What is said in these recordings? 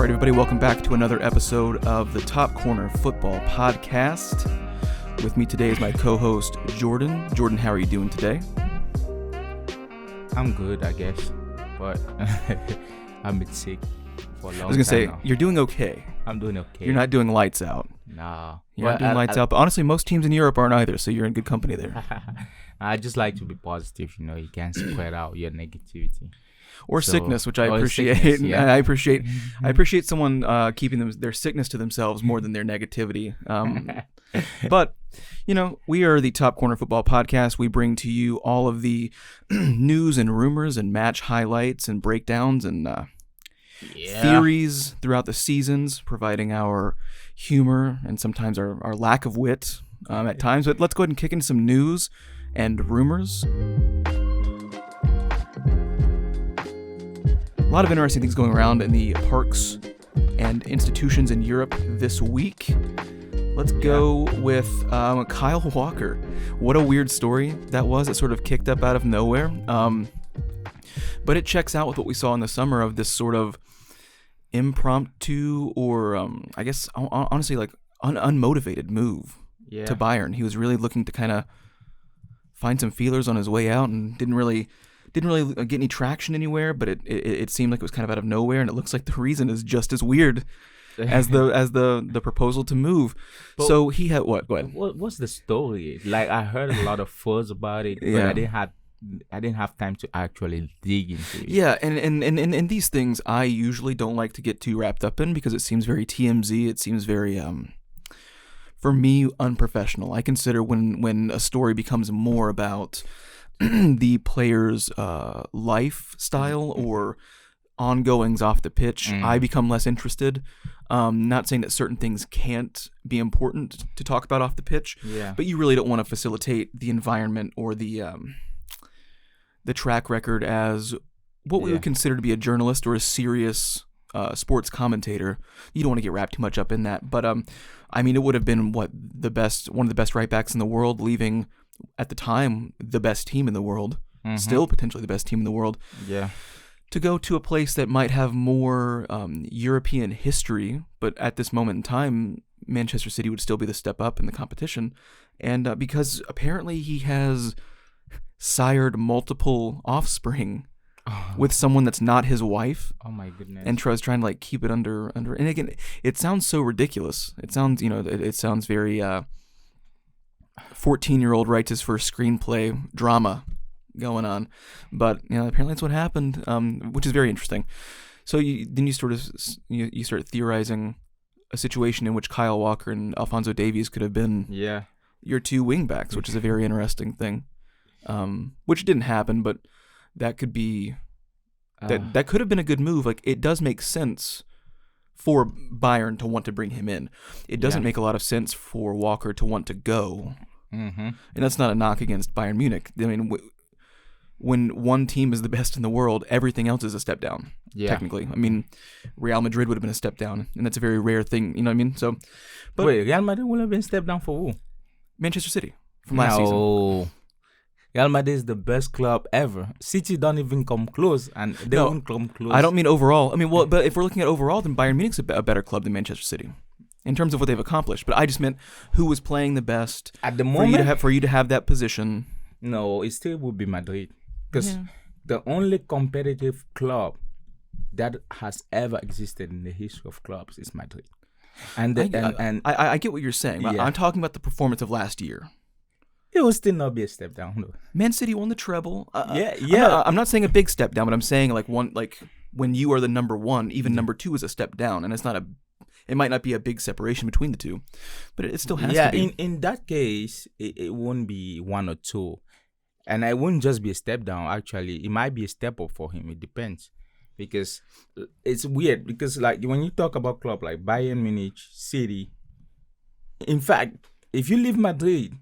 right, everybody, welcome back to another episode of the Top Corner Football Podcast. With me today is my co-host, Jordan. Jordan, how are you doing today? I'm good, I guess, but I've been sick for a long time. I was going to say, now. You're doing okay. I'm doing okay. You're not doing lights out. Nah. You're not doing lights out, but honestly, most teams in Europe aren't either, so you're in good company there. I just like to be positive, you can't spread out your negativity. Or sickness, which I appreciate. Sickness, yeah. I appreciate someone keeping their sickness to themselves more than their negativity. But, we are the Top Corner Football Podcast. We bring to you all of the news and rumors and match highlights and breakdowns and theories throughout the seasons, providing our humor and sometimes our lack of wit at times. But let's go ahead and kick into some news and rumors. A lot of interesting things going around in the parks and institutions in Europe this week. Let's go with Kyle Walker. What a weird story that was. It sort of kicked up out of nowhere. But it checks out with what we saw in the summer of this sort of impromptu or, I guess, honestly, like unmotivated move to Bayern. He was really looking to kind of find some feelers on his way out and didn't really get any traction anywhere, but it seemed like it was kind of out of nowhere, and it looks like the reason is just as weird as the proposal to move. But so he had what? Go ahead. What's the story? Like, I heard a lot of fuzz about it, but I didn't have time to actually dig into it. Yeah, and these things I usually don't like to get too wrapped up in because it seems very TMZ. It seems very for me unprofessional. I consider when a story becomes more about the player's lifestyle or ongoings off the pitch, I become less interested. Not saying that certain things can't be important to talk about off the pitch, but you really don't want to facilitate the environment or the track record as what we would consider to be a journalist or a serious sports commentator. You don't want to get wrapped too much up in that. But I mean, it would have been one of the best right backs in the world, leaving at the time the best team in the world, still potentially the best team in the world, to go to a place that might have more European history, but at this moment in time Manchester City would still be the step up in the competition, and because apparently he has sired multiple offspring with someone that's not his wife. Oh my goodness. And trying to like keep it under and again, it sounds so ridiculous. It sounds it sounds very 14-year-old writes his first screenplay drama going on, but apparently that's what happened, which is very interesting. So you start theorizing a situation in which Kyle Walker and Alphonso Davies could have been your two wingbacks, which is a very interesting thing, which didn't happen, but that could be that could have been a good move. Like, it does make sense for Bayern to want to bring him in. It doesn't make a lot of sense for Walker to want to go. And that's not a knock against Bayern Munich. I mean, when one team is the best in the world, everything else is a step down, technically. I mean, Real Madrid would have been a step down, and that's a very rare thing, you know what I mean? So, but wait, Real Madrid would have been step down for who? Manchester City from last season. Real Madrid is the best club ever. City don't even come close, and they won't come close. I don't mean overall. I mean, well, but if we're looking at overall, then Bayern Munich's a better club than Manchester City in terms of what they've accomplished. But I just meant who was playing the best at the moment for you to have that position. No, it still would be Madrid, because the only competitive club that has ever existed in the history of clubs is Madrid. And I get what you're saying. But I'm talking about the performance of last year. It will still not be a step down, though. Man City won the treble. I'm not saying a big step down, but I'm saying like when you are the number one, even number two is a step down, and it might not be a big separation between the two, but it still has to be. Yeah, in that case, it won't be one or two, and it wouldn't just be a step down. Actually, it might be a step up for him. It depends, because it's weird. Because like when you talk about club like Bayern Munich, City, in fact, if you leave Madrid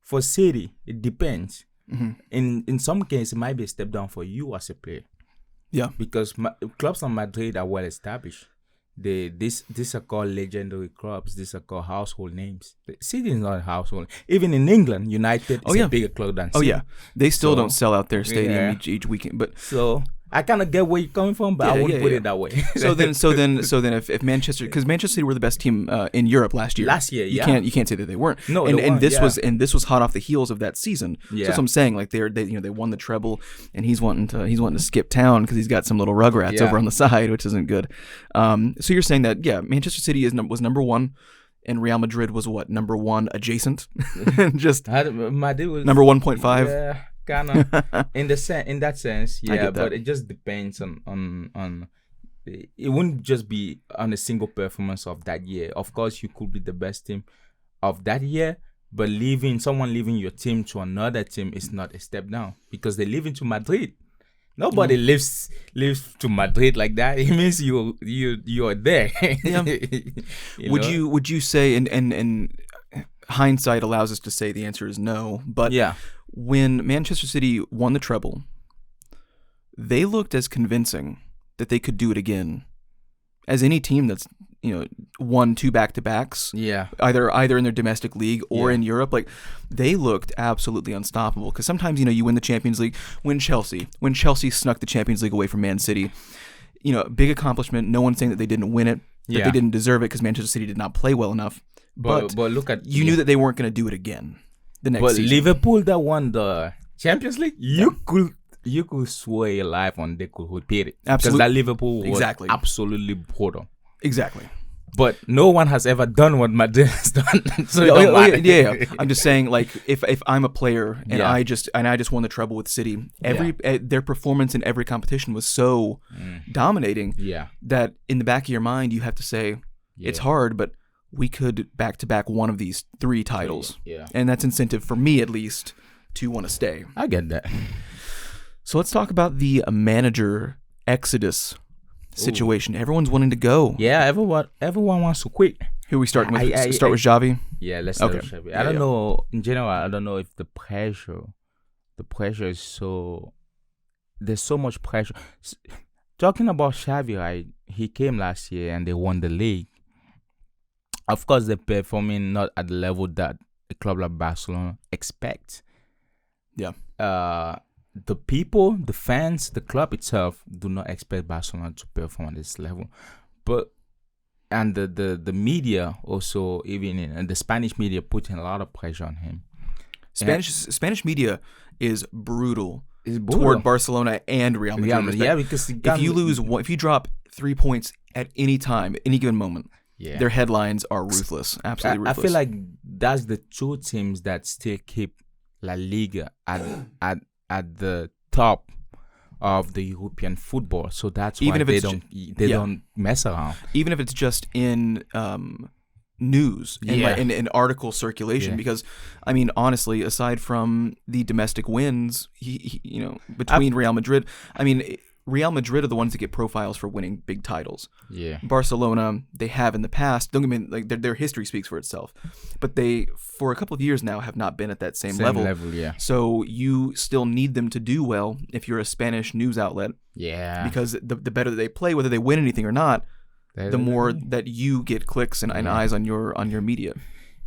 for City, it depends. In some cases, it might be a step down for you as a player. Yeah, because clubs in Madrid are well established. These are called legendary clubs. These are called household names. City is not a household. Even in England, United is a bigger club than City. Oh yeah, they still don't sell out their stadium each weekend. But so I kind of get where you're coming from, but I wouldn't put it that way. So then, if Manchester, because Manchester City were the best team in Europe last year. You can't say that they weren't. No, and this was hot off the heels of that season. Yeah. So that's what I'm saying. Like they won the treble, and he's wanting to skip town because he's got some little rugrats over on the side, which isn't good. So you're saying that Manchester City was number one. And Real Madrid was what, number one adjacent, just Madrid was number 1.5. Yeah, kind of in that sense. Yeah, but it just depends on. It wouldn't just be on a single performance of that year. Of course, you could be the best team of that year, but someone leaving your team to another team is not a step down because they live into Madrid. Nobody lives to Madrid like that. It means you are there. Yeah. Would you say, and hindsight allows us to say the answer is no, but when Manchester City won the treble, they looked as convincing that they could do it again as any team that's won 2 back-to-backs. Yeah. Either in their domestic league or in Europe. Like, they looked absolutely unstoppable. Because sometimes, you win the Champions League. When Chelsea snuck the Champions League away from Man City, big accomplishment. No one's saying that they didn't win it, that they didn't deserve it because Manchester City did not play well enough. But look at you knew that they weren't going to do it again the next season. But Liverpool that won the Champions League, you could swear your life on they could repeat it. Absolutely. Because that Liverpool was absolutely brutal. Exactly. But no one has ever done what Madrid has done. So I'm just saying, like, if I'm a player and I just won the treble with City, their performance in every competition was so dominating that in the back of your mind you have to say it's hard, but we could back-to-back one of these 3 titles. Yeah. And that's incentive for me, at least, to want to stay. I get that. So let's talk about the manager exodus situation. Everyone's wanting to go. Yeah, everyone wants to quit. Who are we starting with? Start with Xavi? Yeah, let's start with Xavi. I don't know. In general, I don't know if the pressure is so. There's so much pressure. Talking about Xavi, right? He came last year and they won the league. Of course, they're performing not at the level that a club like Barcelona expects. Yeah. The people, the fans, the club itself do not expect Barcelona to perform at this level. And the media also, even in the Spanish media, putting a lot of pressure on him. Spanish media is brutal toward Barcelona and Real Madrid. Yeah, because if you drop 3 points at any time, any given moment, their headlines are ruthless, absolutely ruthless. I feel like that's the 2 teams that still keep La Liga at the top of the European football, so that's why they don't mess around. Even if it's just in news and in article circulation, because I mean, honestly, aside from the domestic wins, between Real Madrid, I mean, Real Madrid are the ones that get profiles for winning big titles. Yeah. Barcelona, they have in the past. Don't get me like their history speaks for itself, but they for a couple of years now have not been at that same level. So you still need them to do well if you're a Spanish news outlet. Yeah. Because the better they play, whether they win anything or not, the more that you get clicks and eyes on your media.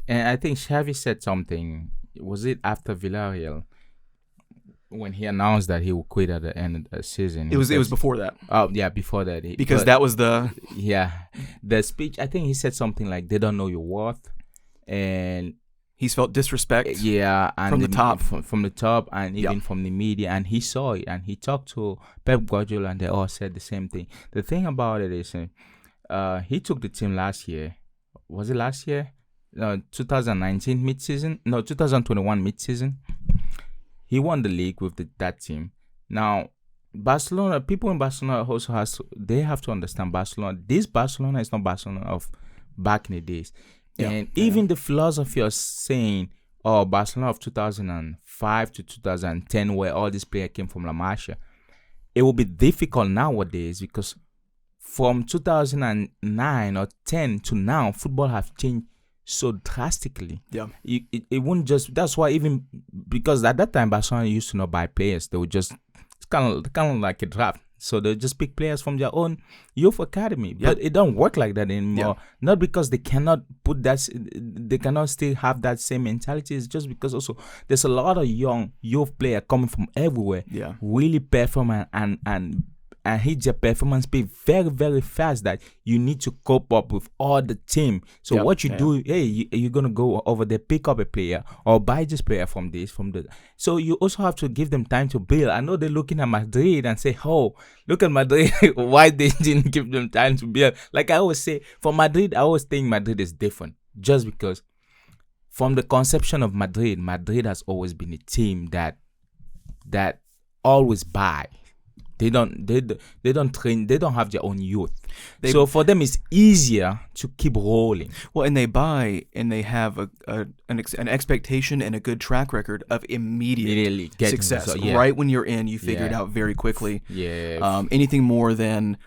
And I think Xavi said something. Was it after Villarreal? When he announced that he would quit at the end of the season. It was before that. Oh, yeah, before that. That was the... Yeah. The speech, I think he said something like, they don't know your worth. And... He's felt disrespect. Yeah. And from the top. From the top and even from the media. And he saw it. And he talked to Pep Guardiola and they all said the same thing. The thing about it is, he took the team last year. Was it last year? 2019 mid-season? No, 2021 mid-season. He won the league with that team. Now, Barcelona, people in Barcelona also have to understand Barcelona. This Barcelona is not Barcelona of back in the days. Even the philosophy of saying, Barcelona of 2005 to 2010, where all these players came from La Masia, it will be difficult nowadays because from 2009 or 10 to now, football have changed so drastically. Yeah. It wouldn't just, that's why even, because at that time Barcelona used to not buy players. They would just, it's kind of like a draft. So they just pick players from their own youth academy. Yeah. But it don't work like that anymore. Yeah. Not because they cannot they cannot still have that same mentality. It's just because also there's a lot of young youth players coming from everywhere. Yeah. Really perform and and hit your performance speed very, very fast that you need to cope up with all the team. So Yep, what you yeah. do, hey, you're gonna go over there, pick up a player or buy this player from this, from the. So you also have to give them time to build. I know they're looking at Madrid and say, "Oh, look at Madrid. Why they didn't give them time to build?" Like I always say, for Madrid, I always think Madrid is different, just because from the conception of Madrid, Madrid has always been a team that always buy. They don't train. They don't have their own youth. So for them, it's easier to keep rolling. Well, and they buy and they have an expectation and a good track record of immediate getting success. result, yeah. Right when you're in, you figure it Yeah. out very quickly. Yeah. Anything more than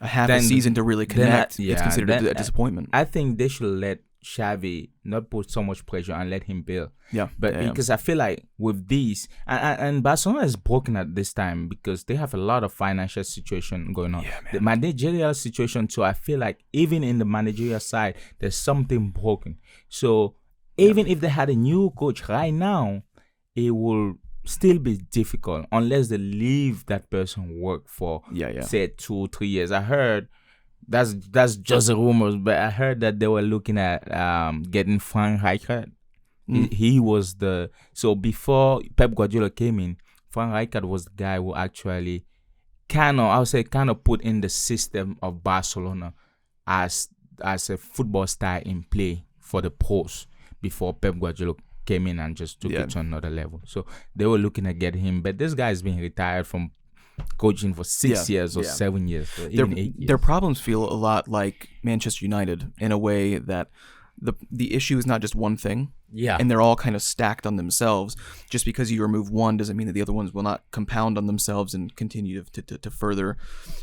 a half a Then- season to really connect, yeah, it's considered then- a disappointment. I think they should let Xavi not put so much pressure and let him build. Yeah, But yeah. because I feel like with these, and Barcelona is broken at this time because they have a lot of financial situation going on. Yeah, man. The managerial situation too, I feel like even in the managerial side, there's something broken. So even if they had a new coach right now, it will still be difficult unless they leave that person work for Yeah. say 2-3 years. I heard that's just rumors, but I heard that they were looking at getting Frank Rijkaard. He was so before Pep Guardiola came in, Frank Rijkaard was the guy who actually kind of put in the system of Barcelona as a football style in play for the pros before Pep Guardiola came in and just took it to another level. So they were looking at getting him, but this guy's been retired from coaching for 6 years or 7 years, or even 8 years. Their problems feel a lot like Manchester United in a way that the issue is not just one thing. Yeah. And they're all kind of stacked on themselves. Just because you remove one doesn't mean that the other ones will not compound on themselves and continue to further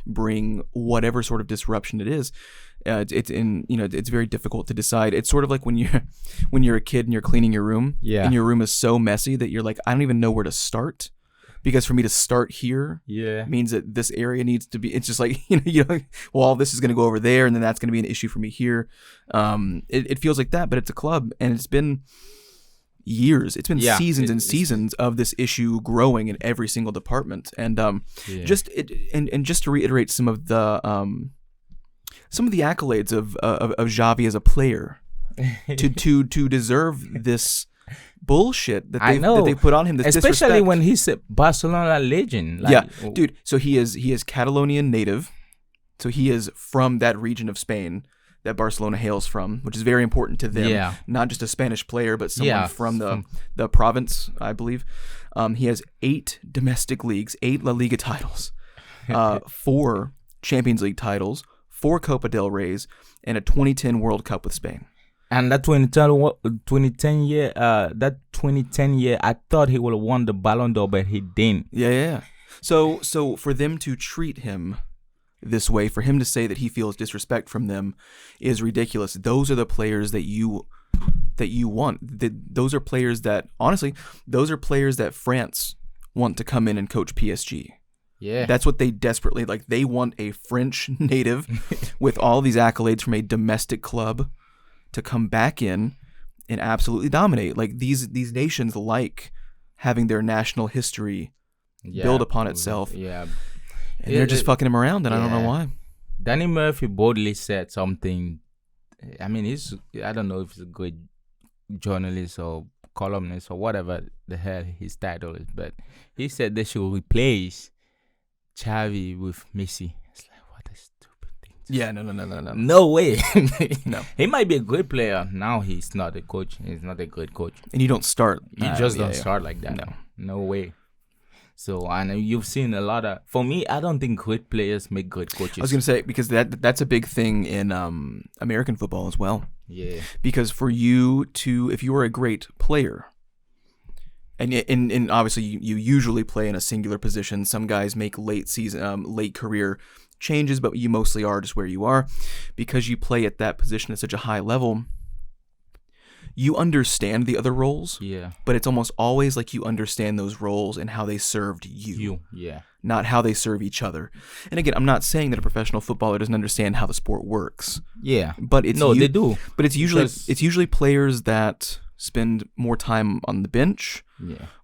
bring whatever sort of disruption it is. It's very difficult to decide. It's sort of like when you're a kid and you're cleaning your room, and your room is so messy that you're like, I don't even know where to start. Because for me to start here means that this area needs to be, it's just like, well, this is going to go over there and then that's going to be an issue for me here. It feels like that, but it's a club and it's been years. It's been seasons and seasons of this issue growing in every single department. And just to reiterate some of the accolades of Xavi as a player to deserve this bullshit that they put on him, this especially disrespect. when he's a Barcelona legend. Dude. So he is Catalonian native, so he is from that region of Spain that Barcelona hails from, which is very important to them. Yeah. Not just a Spanish player, but someone from the province, I believe. He has 8 domestic leagues, 8 La Liga titles, 4 Champions League titles, 4 Copa del Reys, and a 2010 World Cup with Spain. And that 2010 year, I thought he would have won the Ballon d'Or, but he didn't. Yeah. So for them to treat him this way, for him to say that he feels disrespect from them, is ridiculous. Those are the players that you want. Those are players that, honestly, those are players that France want to come in and coach PSG. Yeah, that's what they desperately like. They want a French native with all these accolades from a domestic club to come back in and absolutely dominate. Like these nations like having their national history build upon itself. Yeah. And they're just fucking him around, and I don't know why. Danny Murphy boldly said something. I mean, I don't know if he's a good journalist or columnist or whatever the hell his title is, but he said they should replace Xavi with Messi. Yeah, no. No way. No. He might be a great player. Now he's not a coach. He's not a good coach. And you don't start. You just don't start like that. No way. So, and you've seen a lot of, for me, I don't think great players make great coaches. I was going to say, because that's a big thing in American football as well. Yeah. Because for you to, if you are a great player, and obviously you usually play in a singular position. Some guys make late career changes, but you mostly are just where you are because you play at that position at such a high level. You understand the other roles, but it's almost always like you understand those roles and how they served you, not how they serve each other. And again, I'm not saying that a professional footballer doesn't understand how the sport works. Yeah, but they do. But it's usually players that spend more time on the bench,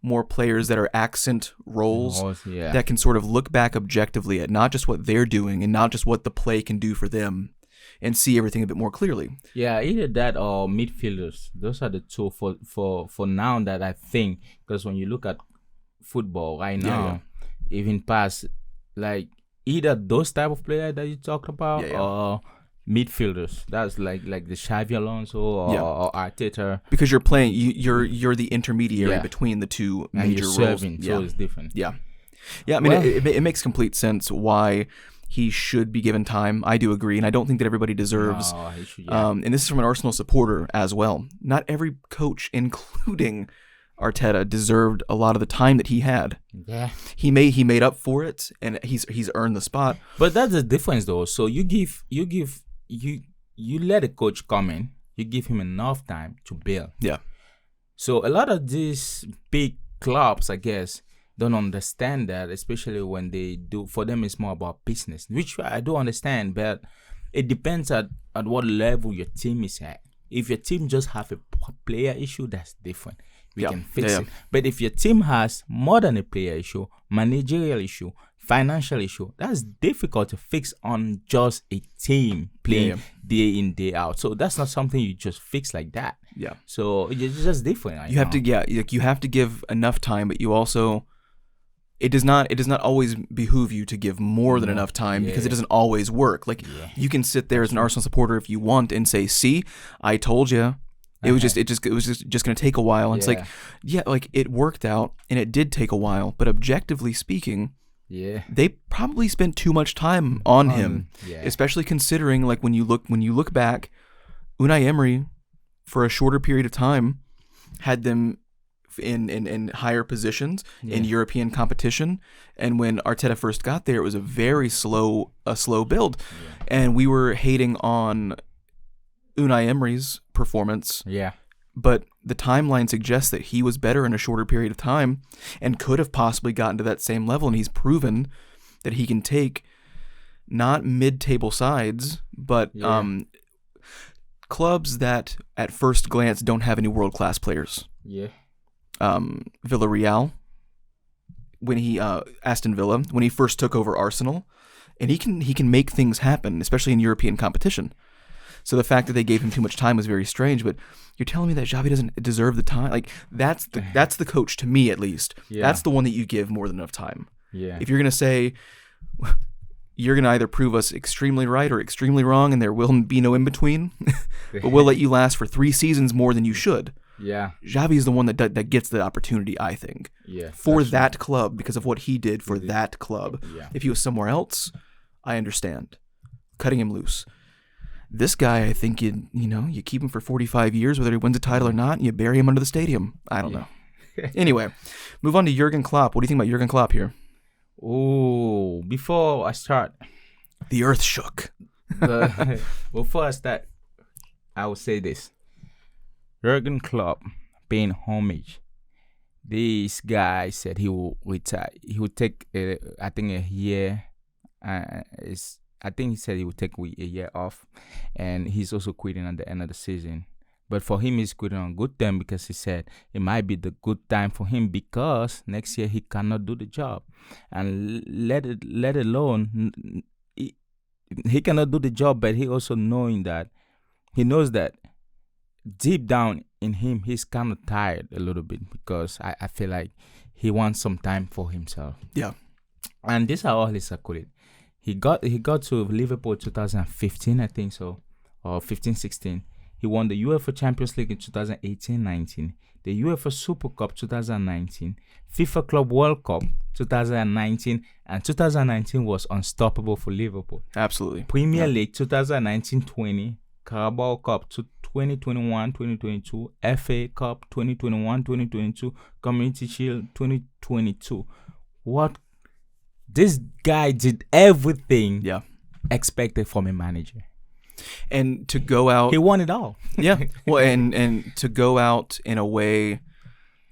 more players that are accent roles that can sort of look back objectively at not just what they're doing and not just what the play can do for them, and see everything a bit more clearly. Yeah, either that or midfielders. Those are the two for now that I think, because when you look at football right now, even past, like either those type of players that you talked about or midfielders. That's like the Xavi Alonso or Arteta. Because you're playing, you're the intermediary between the two major roles. Serving, so it's different. Yeah. I mean, it makes complete sense why he should be given time. I do agree, and I don't think that everybody deserves. No, he should, and this is from an Arsenal supporter as well. Not every coach, including Arteta, deserved a lot of the time that he had. Yeah, he made up for it, and he's earned the spot. But that's the difference, though. So you let a coach come in, you give him enough time to build. Yeah. So a lot of these big clubs, I guess, don't understand that, especially when they do. For them, it's more about business, which I do understand, but it depends at what level your team is at. If your team just have a player issue, that's different. We can fix it. But if your team has more than a player issue, managerial issue, financial issue, that's difficult to fix on just a team playing day in, day out. So that's not something you just fix like that. Yeah. So it's just different. You have to give enough time, but you also, it does not always behoove you to give more than enough time because it doesn't always work. Like you can sit there as an Arsenal supporter if you want and say, "See, I told you." It was just going to take a while. And it's like, like it worked out and it did take a while, but objectively speaking, they probably spent too much time on him, especially considering like when you look back, Unai Emery for a shorter period of time had them in higher positions in European competition, and when Arteta first got there, it was a very slow build, and we were hating on Unai Emery's performance. But the timeline suggests that he was better in a shorter period of time and could have possibly gotten to that same level, and he's proven that he can take not mid-table sides, but clubs that at first glance don't have any world-class players. Villarreal, when he Aston Villa, when he first took over Arsenal, and he can make things happen, especially in European competition. So the fact that they gave him too much time was very strange. But you're telling me that Xavi doesn't deserve the time? Like that's the coach, to me at least. That's the one that you give more than enough time. If you're gonna say you're gonna either prove us extremely right or extremely wrong, and there will be no in between, but we'll let you last for 3 seasons more than you should. Xavi is the one that gets the opportunity, I think, for that club because of what he did for that club. If he was somewhere else, I understand cutting him loose. This guy, I think you keep him for 45 years, whether he wins a title or not, and you bury him under the stadium. I don't know. Anyway, move on to Jurgen Klopp. What do you think about Jurgen Klopp here? Oh, before I start, the earth shook. Before I start, I will say this. Jurgen Klopp paying homage. This guy said he will retire. He will take, I think, a year. I think he said he would take a year off, and he's also quitting at the end of the season. But for him, he's quitting on good terms because he said it might be the good time for him because next year he cannot do the job, and let alone he cannot do the job. But he also knows that deep down in him, he's kind of tired a little bit because I feel like he wants some time for himself. Yeah, and this is how all his accolades. He got to Liverpool 2015, I think so, or 15-16. He won the UEFA Champions League in 2018-19, the UEFA Super Cup 2019, FIFA Club World Cup 2019, and 2019 was unstoppable for Liverpool. Absolutely. Premier League 2019-20, Carabao Cup 2021-2022, FA Cup 2021-2022, Community Shield 2022. This guy did everything expected from a manager. And to go out... He won it all. Well, and to go out in a way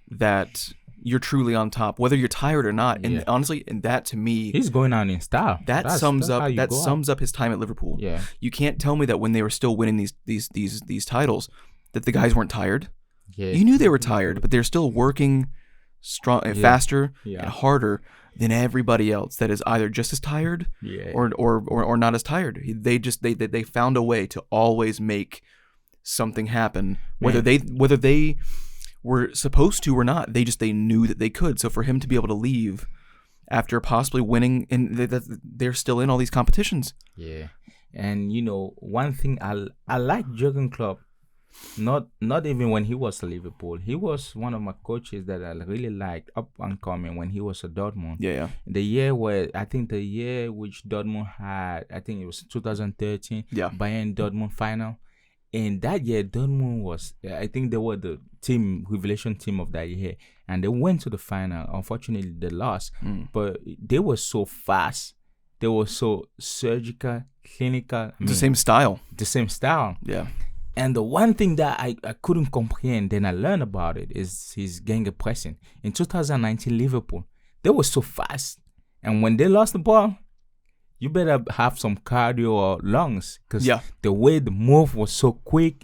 that you're truly on top, whether you're tired or not. And honestly, and that to me... He's going out in style. That sums up his time at Liverpool. You can't tell me that when they were still winning these titles, that the guys weren't tired. Yeah. You knew they were tired, but they're still working strong, faster and harder than everybody else that is either just as tired or not as tired. They found a way to always make something happen, whether they were supposed to or not. They knew that they could. So for him to be able to leave after possibly winning, and they're still in all these competitions. Yeah, and one thing I like Jurgen Klopp. Not even when he was at Liverpool. He was one of my coaches that I really liked up and coming when he was at Dortmund. Yeah. The year which Dortmund had, I think it was 2013. Yeah. Bayern Dortmund final. And that year, Dortmund was, I think they were the revelation team of that year. And they went to the final. Unfortunately, they lost. But they were so fast. They were so surgical, clinical. The same style. The same style. Yeah. And the one thing that I couldn't comprehend, then I learned about it, is his gegenpressing. In 2019, Liverpool, they were so fast. And when they lost the ball, you better have some cardio or lungs, because the way the move was so quick.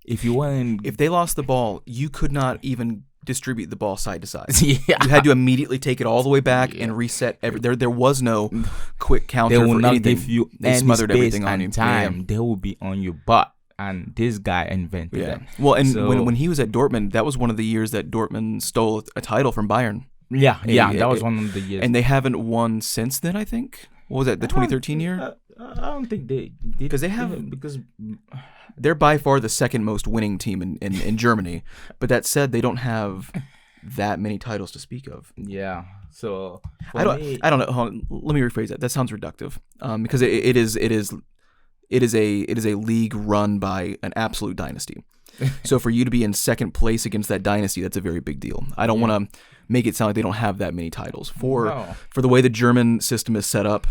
If they lost the ball, you could not even distribute the ball side to side. You had to immediately take it all the way back and reset. There was no quick counter. They will not anything. give you they any smothered space everything and on you. time. They will be on your butt. And this guy invented that. Well, and when he was at Dortmund, that was one of the years that Dortmund stole a title from Bayern. That was one of the years. And they haven't won since then, I think. What was that, the 2013 year? I don't think they did. Because they're by far the second most winning team in Germany. But that said, they don't have that many titles to speak of. Yeah. So I don't know. Hold on, let me rephrase that. That sounds reductive. Because it is a league run by an absolute dynasty. So for you to be in second place against that dynasty, that's a very big deal. I don't want to make it sound like they don't have that many titles. For the way the German system is set up,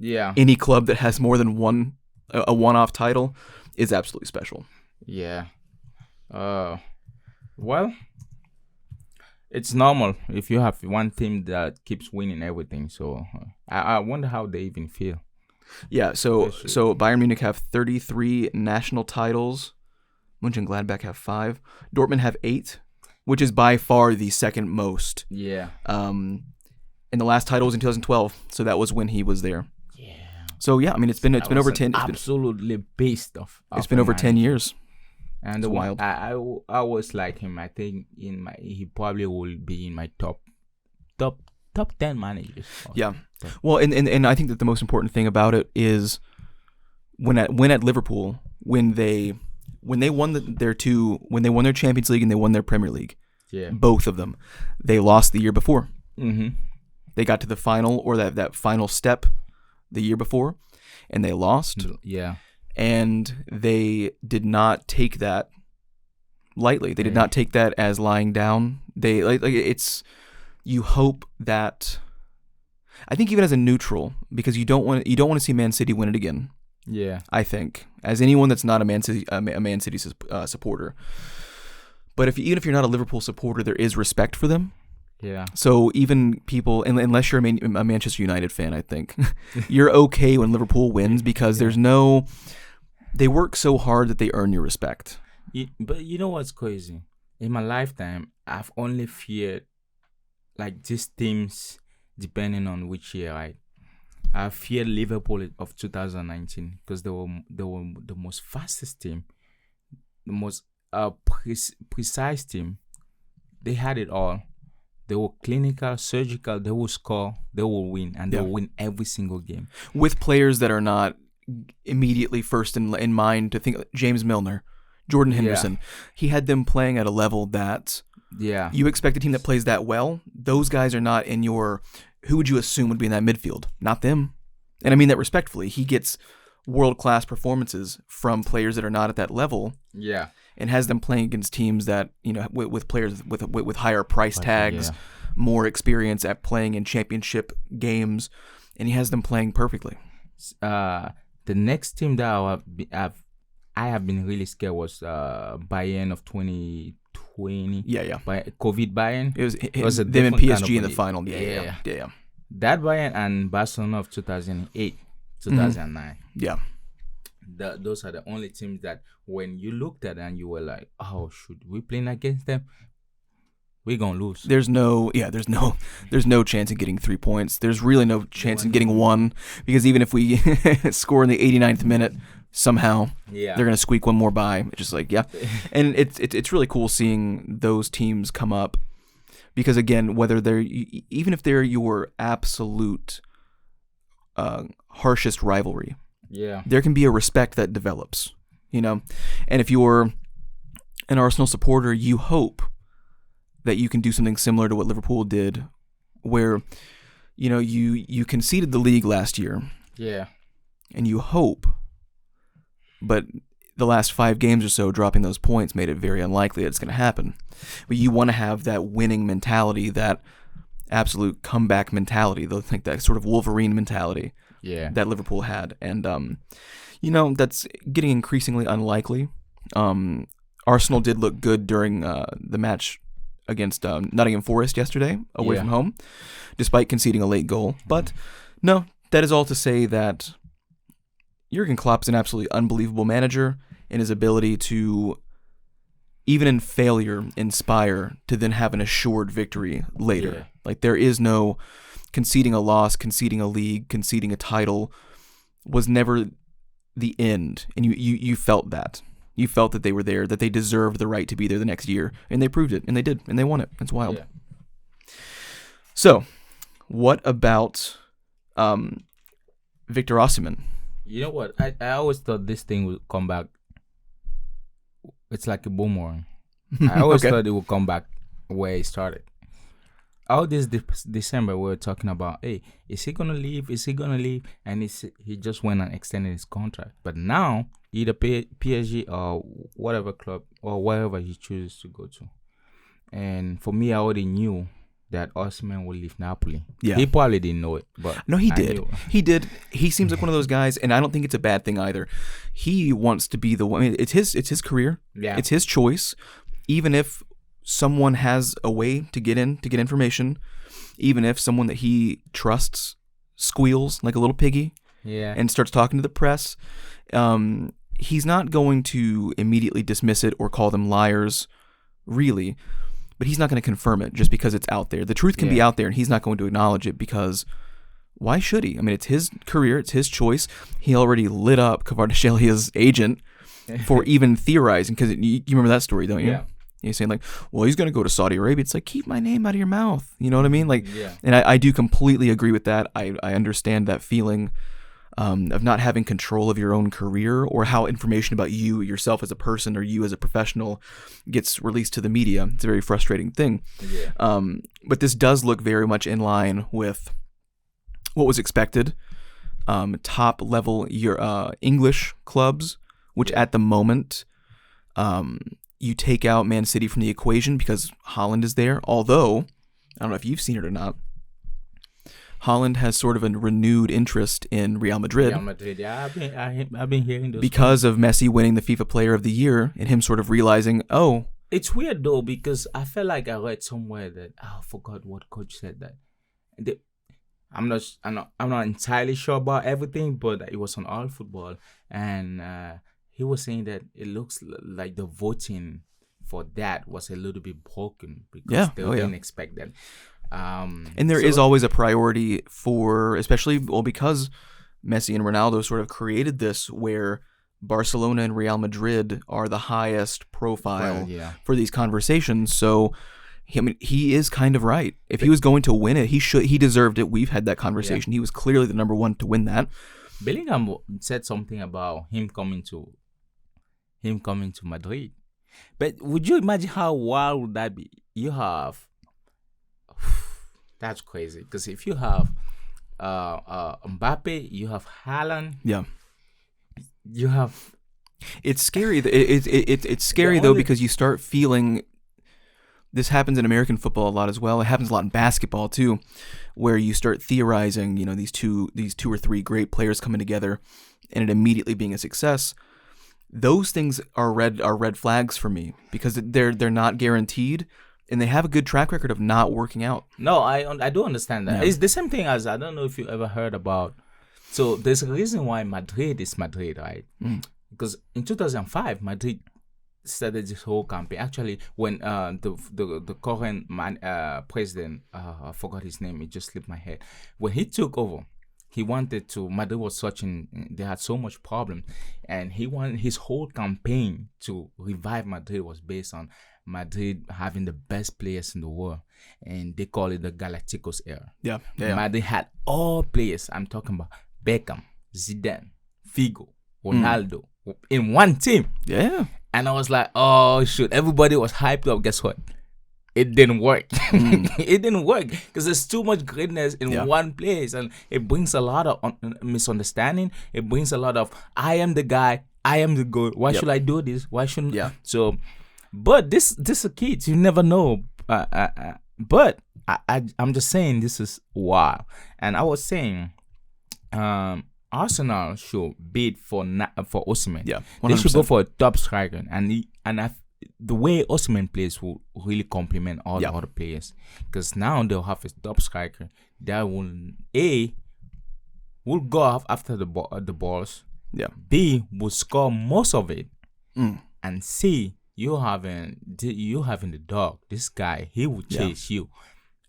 any club that has more than a one-off title is absolutely special. Yeah. Well, it's normal if you have one team that keeps winning everything. So I wonder how they even feel. Yeah, so Bayern Munich have 33 national titles. Mönchengladbach have 5. Dortmund have 8, which is by far the second most. Yeah. And the last title was in 2012, so that was when he was there. Yeah. So yeah, I mean it's been over 10. Absolutely beast of. It's been over 10 years. And it's wild. I always like him. I think he probably will be in my top 10 managers. Yeah. Well, and I think that the most important thing about it is when at Liverpool, when they won their Champions League and they won their Premier League, both of them, they lost the year before. Mm-hmm. They got to the final or that final step the year before, and they lost. Yeah. And they did not take that lightly. They did not take that as lying down. They it's. You hope that, I think even as a neutral, because you don't want to see Man City win it again. Yeah, I think as anyone that's not a Man City supporter, but even if you're not a Liverpool supporter, there is respect for them. Yeah. So even people, unless you're a Manchester United fan, I think you're okay when Liverpool wins because they work so hard that they earn your respect. But you know what's crazy? In my lifetime, I've only feared like these teams, depending on which year, right? I fear Liverpool of 2019 because they were the most fastest team, the most precise team. They had it all. They were clinical, surgical. They will score. They will win, and they will win every single game with players that are not immediately first in mind to think. James Milner, Jordan Henderson. He had them playing at a level that. Yeah. You expect a team that plays that well. Those guys are not in your. Who would you assume would be in that midfield? Not them. And I mean that respectfully. He gets world-class performances from players that are not at that level. Yeah. And has them playing against teams that, with players with higher price tags, more experience at playing in championship games, and he has them playing perfectly. The next team that I have been really scared was Bayern of 2020. By COVID Bayern. It was them and PSG in the final. Yeah. That Bayern and Barcelona of 2008, 2009. Yeah. those are the only teams that when you looked at and you were like, oh, should we playing against them? We're gonna lose. There's no chance in getting 3 points. There's really no chance in getting one, because even if we score in the 89th minute, somehow they're gonna squeak one more by. It's just like and it's really cool seeing those teams come up, because again, whether they're even if they're your absolute harshest rivalry, there can be a respect that develops, and if you're an Arsenal supporter, you hope that you can do something similar to what Liverpool did, where, you conceded the league last year. Yeah. And you hope, but the last 5 games or so, dropping those points made it very unlikely that it's going to happen. But you want to have that winning mentality, that absolute comeback mentality, like that sort of Wolverine mentality that Liverpool had. And, that's getting increasingly unlikely. Arsenal did look good during the match against Nottingham Forest yesterday, away from home, despite conceding a late goal. But no, that is all to say that Jurgen Klopp's an absolutely unbelievable manager in his ability to, even in failure, inspire to then have an assured victory later. Yeah. Like, there is no conceding a loss, conceding a league, conceding a title was never the end. And you felt that. You felt that they were there, that they deserved the right to be there the next year, and they proved it, and they did, and they won it. It's wild. Yeah. So, what about Victor Osimhen? You know what? I always thought this thing would come back. It's like a boomerang. I always thought it would come back where it started. All this December, we were talking about, hey, is he going to leave? Is he going to leave? And he just went and extended his contract. But now, either PSG or whatever club or wherever he chooses to go to. And for me, I already knew that Osimhen would leave Napoli. Yeah. He probably didn't know it, but no, he did. He did. He seems like one of those guys, and I don't think it's a bad thing either. He wants to be the one. I mean, it's his career. Yeah. It's his choice. Even if someone has a way to get information, even if someone that he trusts squeals like a little piggy and starts talking to the press, he's not going to immediately dismiss it or call them liars, really, but he's not going to confirm it just because it's out there. The truth can be out there, and he's not going to acknowledge it, because why should he? I mean, it's his career, it's his choice. He already lit up Kvardashelia's agent for even theorizing, because you remember that story, don't you? Yeah. He's saying, like, well, he's going to go to Saudi Arabia. It's like, keep my name out of your mouth. You know what I mean? Like, and I do completely agree with that. I understand that feeling of not having control of your own career, or how information about you, yourself as a person, or you as a professional gets released to the media. It's a very frustrating thing. Yeah. But this does look very much in line with what was expected. Top level English clubs, which at the moment, you take out Man City from the equation because Haaland is there. Although, I don't know if you've seen it or not, Haaland has sort of a renewed interest in Real Madrid. Real Madrid, yeah, I've been hearing those because of Messi winning the FIFA Player of the Year, and him sort of realizing, oh, it's weird though, because I felt like I read somewhere that I forgot what coach said that. I'm not entirely sure about everything, but it was on All Football, and he was saying that it looks like the voting for that was a little bit broken, because they didn't expect that. And there is always a priority for, especially, because Messi and Ronaldo sort of created this, where Barcelona and Real Madrid are the highest profile for these conversations. So, he is kind of right. If he was going to win it, he deserved it. We've had that conversation. He was clearly the number one to win that. Bellingham said something about him coming to Madrid. But would you imagine how wild would that be? You have that's crazy, because if you have Mbappe, you have Haaland. Yeah. You have. It's scary. It's scary though, because you start feeling. This happens in American football a lot as well. It happens a lot in basketball too, where you start theorizing, these two or three great players coming together, and it immediately being a success. Those things are red flags for me, because they're not guaranteed, and they have a good track record of not working out. No, I do understand that. Yeah. It's the same thing as, I don't know if you ever heard about So there's a reason why Madrid is Madrid, right? Because in 2005, Madrid started this whole campaign. Actually, when the current president, I forgot his name, it just slipped my head. When he took over, he wanted to. Madrid was they had so much problem, and he wanted his whole campaign to revive Madrid was based on Madrid having the best players in the world, and they call it the Galacticos era. Yeah. Madrid had all players. I'm talking about Beckham, Zidane, Figo, Ronaldo in one team. Yeah. And I was like, oh shoot! Everybody was hyped up. Guess what? It didn't work. It didn't work because there's too much greatness in one place, and it brings a lot of misunderstanding. It brings a lot of I am the guy, I am the goal. Why should I do this? Why shouldn't? Yeah. So, but this is kids. You never know. But I'm just saying this is wow. And I was saying, Arsenal should bid for Osimhen. Yeah, 100%. They should go for a top striker, the way Osimhen plays will really complement all the other players, because now they'll have a top striker that will go off after the balls. Yeah. B will score most of it, and C you having the dog. This guy, he will chase you.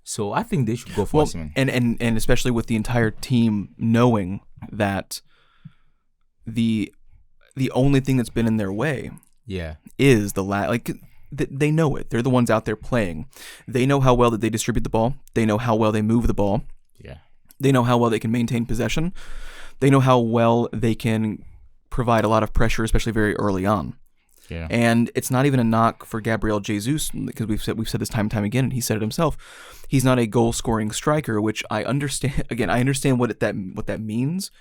So I think they should go for Osimhen. And especially with the entire team knowing that the only thing that's been in their way is they know it. They're the ones out there playing. They know how well that they distribute the ball. They know how well they move the ball. Yeah. They know how well they can maintain possession. They know how well they can provide a lot of pressure, especially very early on. Yeah. And it's not even a knock for Gabriel Jesus, because we've said this time and time again, and he said it himself. He's not a goal-scoring striker, which I understand. Again, I understand what that means,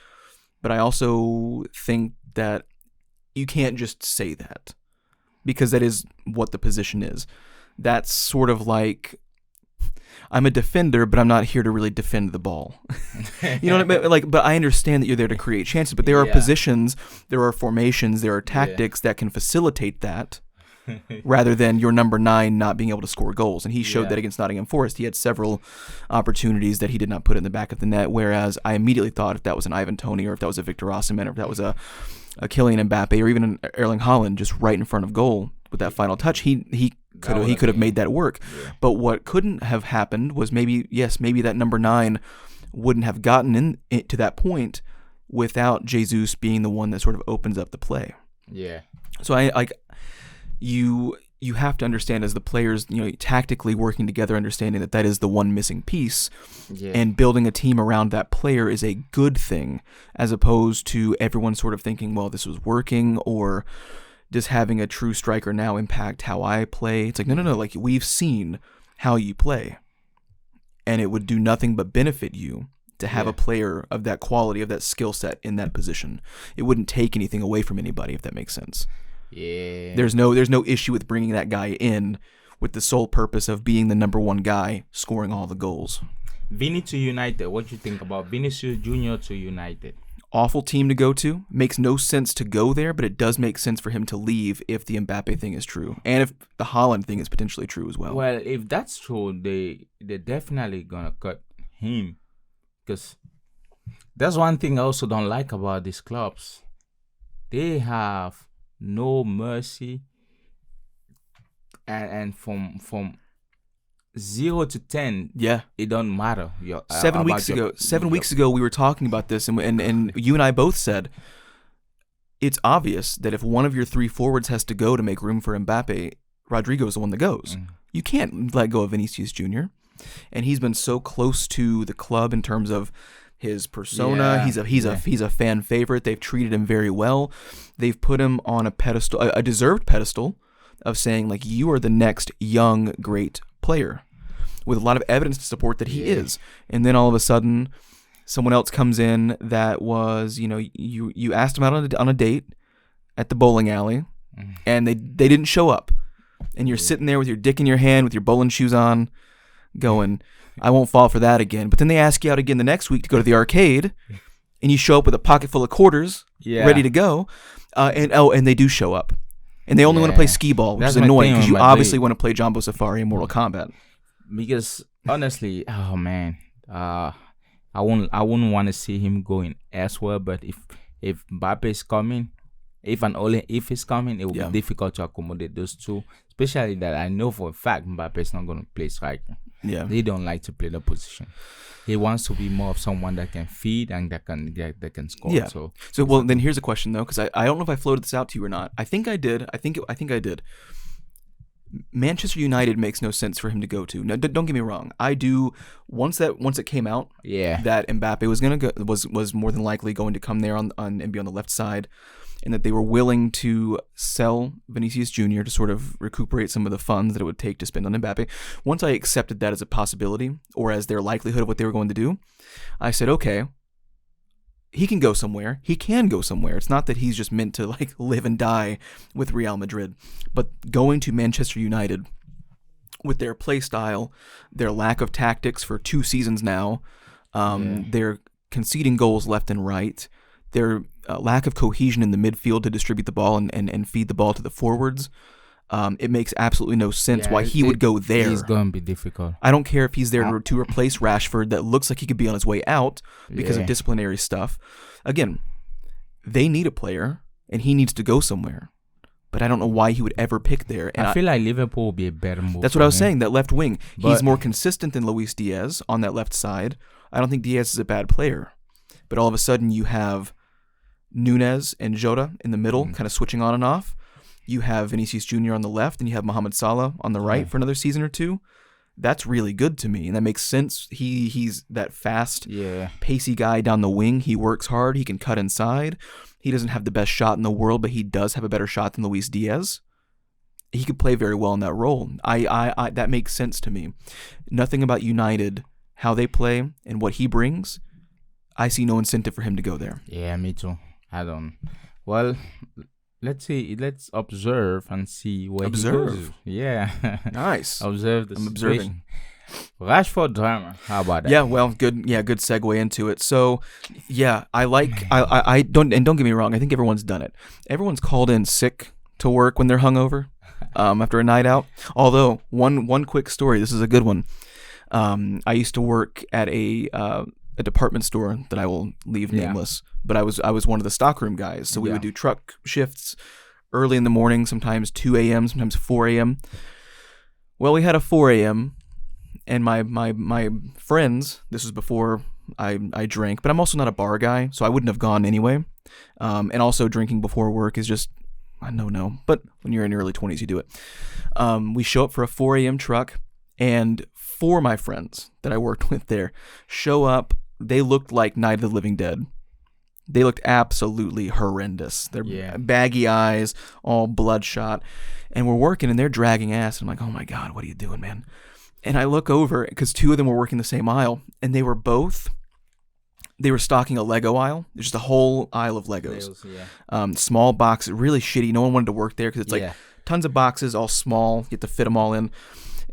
but I also think that you can't just say that, because that is what the position is. That's sort of like, I'm a defender, but I'm not here to really defend the ball. You know what I mean? Like, but I understand that you're there to create chances, but there are positions, there are formations, there are tactics that can facilitate that, rather than your number 9 not being able to score goals. And he showed that against Nottingham Forest. He had several opportunities that he did not put in the back of the net, whereas I immediately thought if that was an Ivan Toney, or if that was a Victor Osimhen, or if that was a Kylian Mbappe, or even an Erling Haaland just right in front of goal with that final touch, he could have made that work. But what couldn't have happened was maybe that number 9 wouldn't have gotten to that point without Jesus being the one that sort of opens up the play. Yeah. So you have to understand, as the players, tactically working together, understanding that is the one missing piece, and building a team around that player is a good thing, as opposed to everyone sort of thinking, well, this was working, or does having a true striker now impact how I play? It's like, no. Like, we've seen how you play, and it would do nothing but benefit you to have a player of that quality, of that skill set in that position. It wouldn't take anything away from anybody, if that makes sense. Yeah. There's no issue with bringing that guy in with the sole purpose of being the number 1 guy scoring all the goals. Vinny to United. What do you think about Vinicius Junior to United? Awful team to go to. Makes no sense to go there, but it does make sense for him to leave if the Mbappe thing is true, and if the Haaland thing is potentially true as well. Well, if that's true, they're definitely gonna cut him, because that's one thing I also don't like about these clubs. They have no mercy, and from 0 to 10, it don't matter. 7 weeks ago, we were talking about this, and you and I both said it's obvious that if one of your 3 forwards has to go to make room for Mbappe, Rodrigo is the one that goes. You can't let go of Vinicius Jr., and he's been so close to the club in terms of his persona. He's a fan favorite. They've treated him very well. They've put him on a pedestal, a deserved pedestal, of saying, like, you are the next young great player, with a lot of evidence to support that he is. And then all of a sudden, someone else comes in that was, you asked him out on a date at the bowling alley, and they didn't show up, and you're sitting there with your dick in your hand with your bowling shoes on, going, I won't fall for that again. But then they ask you out again the next week to go to the arcade, and you show up with a pocket full of quarters, ready to go, and they do show up, and they only want to play skee ball, which is annoying, because you obviously want to play Jumbo Safari in Mortal Kombat. Because honestly, oh man, I I wouldn't want to see him going elsewhere. But if Mbappe is coming, if and only if he's coming, it will be difficult to accommodate those two. Especially that I know for a fact Mbappe is not going to play striker. Yeah. He don't like to play the position. He wants to be more of someone that can feed and that can score. Yeah. So well, then here's a question though, because I don't know if I floated this out to you or not. I think I did. I think I did. Manchester United makes no sense for him to go to. No, don't get me wrong. I do. Once it came out, that Mbappe was gonna go, was more than likely going to come there on and be on the left side, and that they were willing to sell Vinicius Jr. to sort of recuperate some of the funds that it would take to spend on Mbappe. Once I accepted that as a possibility or as their likelihood of what they were going to do, I said, okay, he can go somewhere. He can go somewhere. It's not that he's just meant to like live and die with Real Madrid, but going to Manchester United with their play style, their lack of tactics for 2 seasons now, their conceding goals left and right, their lack of cohesion in the midfield to distribute the ball and feed the ball to the forwards. It makes absolutely no sense why he would go there. It's going to be difficult. I don't care if he's there to replace Rashford that looks like he could be on his way out because of disciplinary stuff. Again, they need a player and he needs to go somewhere. But I don't know why he would ever pick there. And I feel like Liverpool would be a better move. That's what I was saying, that left wing. He's more consistent than Luis Diaz on that left side. I don't think Diaz is a bad player. But all of a sudden you have Nunez and Jota in the middle, kind of switching on and off. You have Vinicius Jr. on the left, and you have Mohamed Salah on the right for another season or two. That's really good to me, and that makes sense. He's that fast, pacey guy down the wing. He works hard. He can cut inside. He doesn't have the best shot in the world, but he does have a better shot than Luis Diaz. He could play very well in that role. I that makes sense to me. Nothing about United, how they play, and what he brings, I see no incentive for him to go there. Yeah, me too. I don't. Well, let's see. Let's observe and see where he goes. Yeah. Nice. Observe the I'm situation. Rashford drama. How about that? Yeah, well, good. Yeah, good segue into it. So, yeah, I don't get me wrong. I think everyone's done it. Everyone's called in sick to work when they're hungover after a night out. Although one quick story. This is a good one. I used to work at a department store that I will leave nameless, but I was one of the stockroom guys. So we would do truck shifts early in the morning, sometimes 2 a.m., sometimes 4 a.m. Well, we had a 4 a.m. and my friends, this was before I drank, but I'm also not a bar guy, so I wouldn't have gone anyway. And also drinking before work is just, I don't know, but when you're in your early 20s, you do it. We show up for a 4 a.m. truck, and 4 of my friends that I worked with there show up. They looked like Night of the Living Dead. They looked absolutely horrendous. Their baggy eyes, all bloodshot. And we're working, and they're dragging ass. And I'm like, oh, my God, what are you doing, man? And I look over, because 2 of them were working the same aisle, and they were stocking a Lego aisle. There's just a whole aisle of Legos. Small boxes, really shitty. No one wanted to work there, because it's like tons of boxes, all small. You get to fit them all in.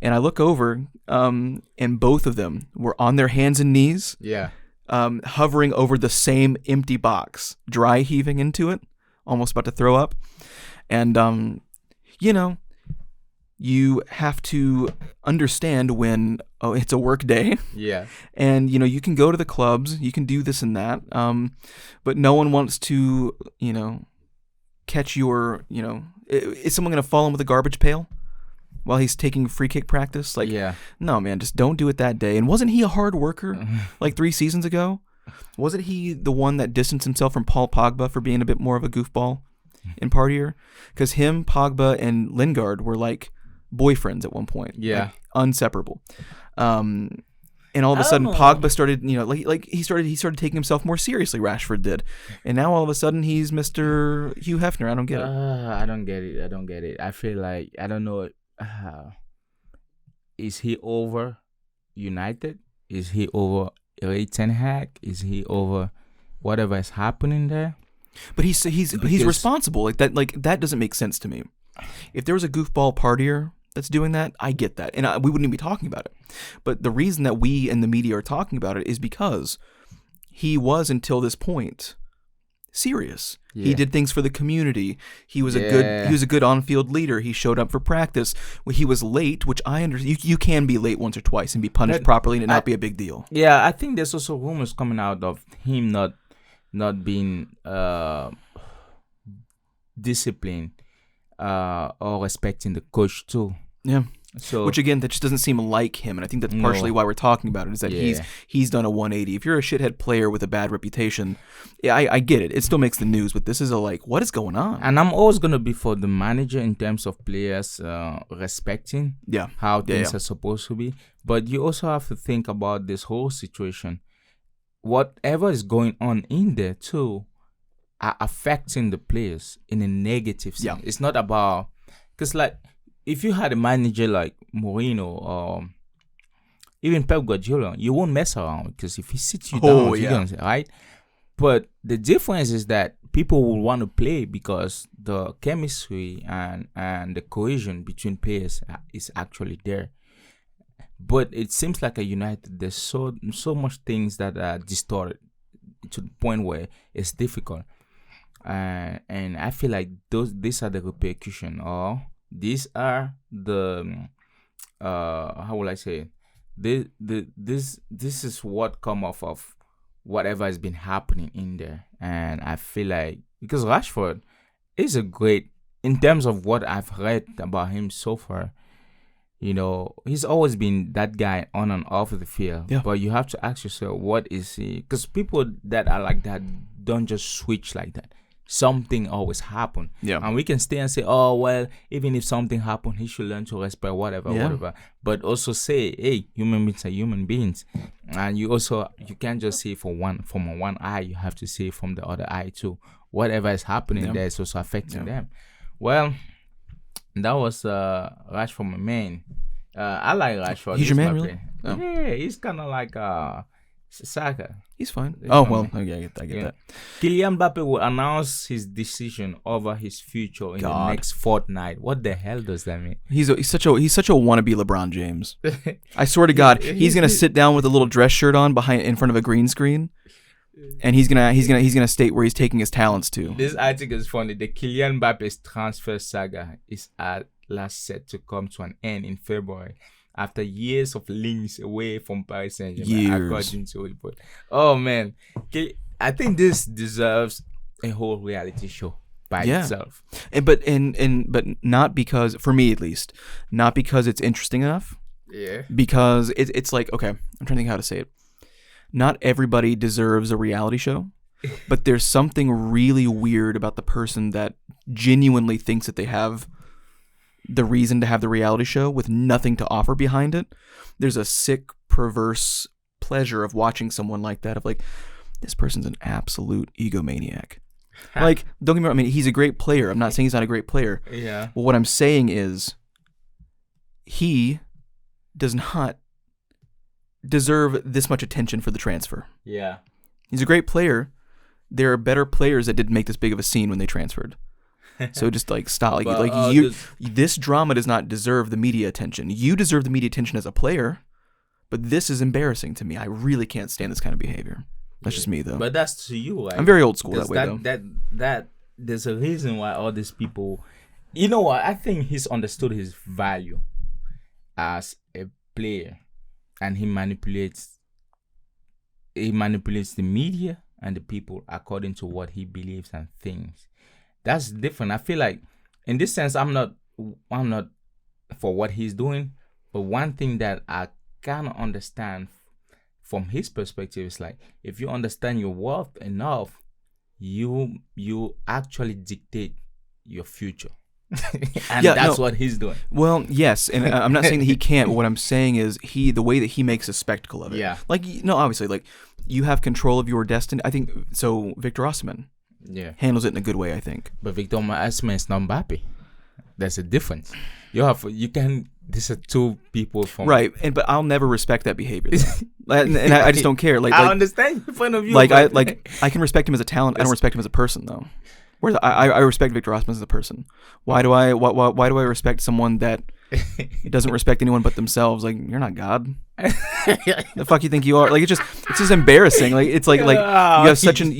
And I look over, and both of them were on their hands and knees, hovering over the same empty box, dry heaving into it, almost about to throw up. And, you have to understand when it's a work day. And, you can go to the clubs, you can do this and that, but no one wants to, catch your, is someone going to fall in with a garbage pail while he's taking free kick practice? Like, no, man, just don't do it that day. And wasn't he a hard worker like 3 seasons ago? Wasn't he the one that distanced himself from Paul Pogba for being a bit more of a goofball in partier? Because him, Pogba, and Lingard were like boyfriends at one point. Like, inseparable. And all of a sudden, Pogba started, he started taking himself more seriously. Rashford did, and now all of a sudden he's Mr. Hugh Hefner. I don't get it. I don't get it. I feel like I don't know. Is he over United? Is he over Erik ten Hag? Is he over whatever is happening there? But he's responsible. Like that doesn't make sense to me. If there was a goofball partier that's doing that, I get that, and we wouldn't even be talking about it. But the reason that we and the media are talking about it is because he was, until this point, serious. Yeah. He did things for the community. He was Yeah. he was a good on-field leader. He showed up for practice. When he was late, which I understand. You can be late once or twice and be punished But properly and it not be a big deal. Yeah, I think there's also rumors coming out of him not being disciplined or respecting the coach too. Yeah. So Which again, that just doesn't seem like him, and I think that's partially No. why we're talking about it. Is that Yeah. he's done a 180. If you're a shithead player with a bad reputation, yeah, I get it. It still makes the news, but this is a like, what is going on? and I'm always gonna be for the manager in terms of players respecting Yeah, how things yeah. are supposed to be. But you also have to think about this whole situation. Whatever is going on in there too are affecting the players in a negative sense. Yeah. It's not about because like if you had a manager like Mourinho or even Pep Guardiola, you won't mess around because if he sits you Oh, down, you're yeah. gonna say, right? But the difference is that people will want to play because the chemistry and the cohesion between players is actually there. But it seems like at United, there's so much things that are distorted to the point where it's difficult. And I feel like these are the repercussion, or these are the how will I say it? This is what come off of whatever has been happening in there. And I feel like because Rashford is a great in terms of what I've read about him so far. You know, he's always been that guy on and off of the field. Yeah. But you have to ask yourself, what is he? Because people that are like that don't just switch like that. Something always happen. Yeah. And we can stay and say, oh, well, even if something happened, he should learn to respect whatever. But also say, hey, human beings are human beings. And you can't just see from one eye. You have to see from the other eye too. Whatever is happening there is also affecting them. Well, that was Rashford, my man. I like Rashford. He's your man, my really? friend. Oh. Yeah, he's kind of like Saka. He's fine. He's Oh fine. well, okay, I get that. Kylian Mbappe will announce his decision over his future in the next fortnight. What the hell does that mean? He's such a wannabe LeBron James. I swear to God, he's gonna sit down with a little dress shirt on in front of a green screen, and he's gonna state where he's taking his talents to. This article is funny. The Kylian Mbappe's transfer saga is at last set to come to an end in February after years of links away from Paris Saint-Germain, according to report. Oh man, I think this deserves a whole reality show by itself. But not because, for me at least, not because it's interesting enough. Yeah. Because it's like, okay, I'm trying to think how to say it. Not everybody deserves a reality show, but there's something really weird about the person that genuinely thinks that they have the reason to have the reality show with nothing to offer behind it. There's a sick, perverse pleasure of watching someone like that, of like, this person's an absolute egomaniac. Like, don't get me wrong, I mean, he's a great player. I'm not saying he's not a great player. Yeah. Well, what I'm saying is he does not deserve this much attention for the transfer. Yeah. He's a great player. There are better players that didn't make this big of a scene when they transferred. So just like stop. This drama does not deserve the media attention. You deserve the media attention as a player, but this is embarrassing to me. I really can't stand this kind of behavior. That's just me, though. But that's to you, right? I'm very old school that way, though. That there's a reason why all these people. You know what? I think he's understood his value as a player, and he manipulates the media and the people according to what he believes and thinks. That's different. I feel like in this sense I'm not for what he's doing, but one thing that I kind of understand from his perspective is like, if you understand your worth enough, you actually dictate your future. And that's what he's doing. Well, yes, and I'm not saying that he can't, but what I'm saying is the way that he makes a spectacle of it. Yeah. Like, obviously, like, you have control of your destiny. I think so. Victor Osimhen handles it in a good way, I think. But Victor Osimhen is not Mbappe. There's a difference. These are two people from right, but I'll never respect that behavior. and I just don't care. Like, I understand your point of view. Like, I can respect him as a talent. I don't respect him as a person, though. Whereas I respect Victor Osimhen as a person. Why do I respect someone that He doesn't respect anyone but themselves. Like, you're not God. The fuck you think you are? Like, it's just embarrassing. Like, it's like you have such an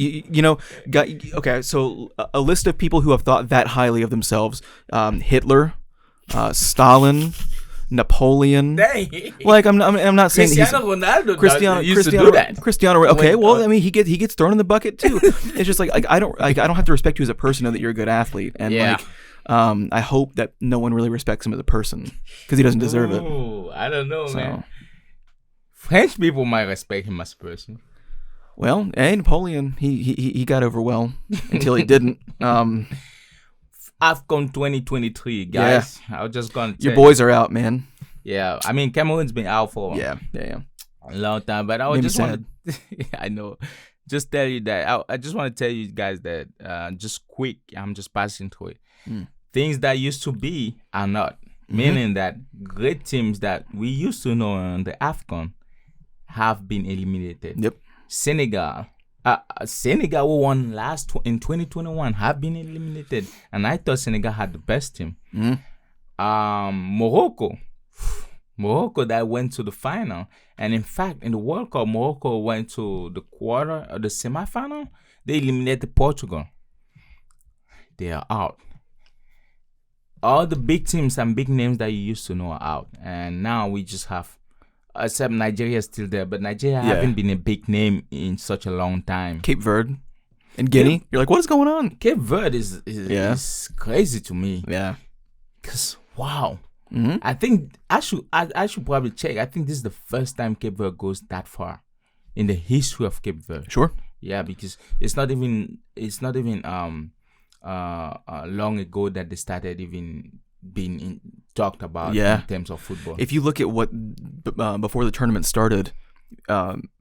okay. So a list of people who have thought that highly of themselves: Hitler, Stalin, Napoleon. Dang. Like, I'm not saying Cristiano Ronaldo Cristiano to do that. Cristiano. Okay, well, I mean, he gets thrown in the bucket too. It's just like I don't have to respect you as a person, know that you're a good athlete, and I hope that no one really respects him as a person because he doesn't deserve it. I don't know, man. French people might respect him as a person. Well, Napoleon, he got over well until he didn't. AFCON 2023, guys. I was just gonna your boys are out, man. Yeah, I mean Cameroon's been out for a long time, but I was just want I know. Just tell you that I just want to tell you guys that just quick. I'm just passing through it. Things that used to be are not. Meaning that great teams that we used to know on the AFCON have been eliminated. Yep. Senegal who won in 2021 have been eliminated, and I thought Senegal had the best team. Morocco that went to the final, and in fact in the World Cup, Morocco went to the quarter or the semifinal. They eliminated Portugal. They are out. All the big teams and big names that you used to know are out, and now we just have. Except Nigeria is still there, but Nigeria haven't been a big name in such a long time. Cape Verde and Guinea. You're like, what is going on? Cape Verde is crazy to me. Yeah. Because, wow. I think I should probably check. I think this is the first time Cape Verde goes that far in the history of Cape Verde. Sure. Yeah, because it's not even long ago that they started even being talked about in terms of football. If you look at what before the tournament started,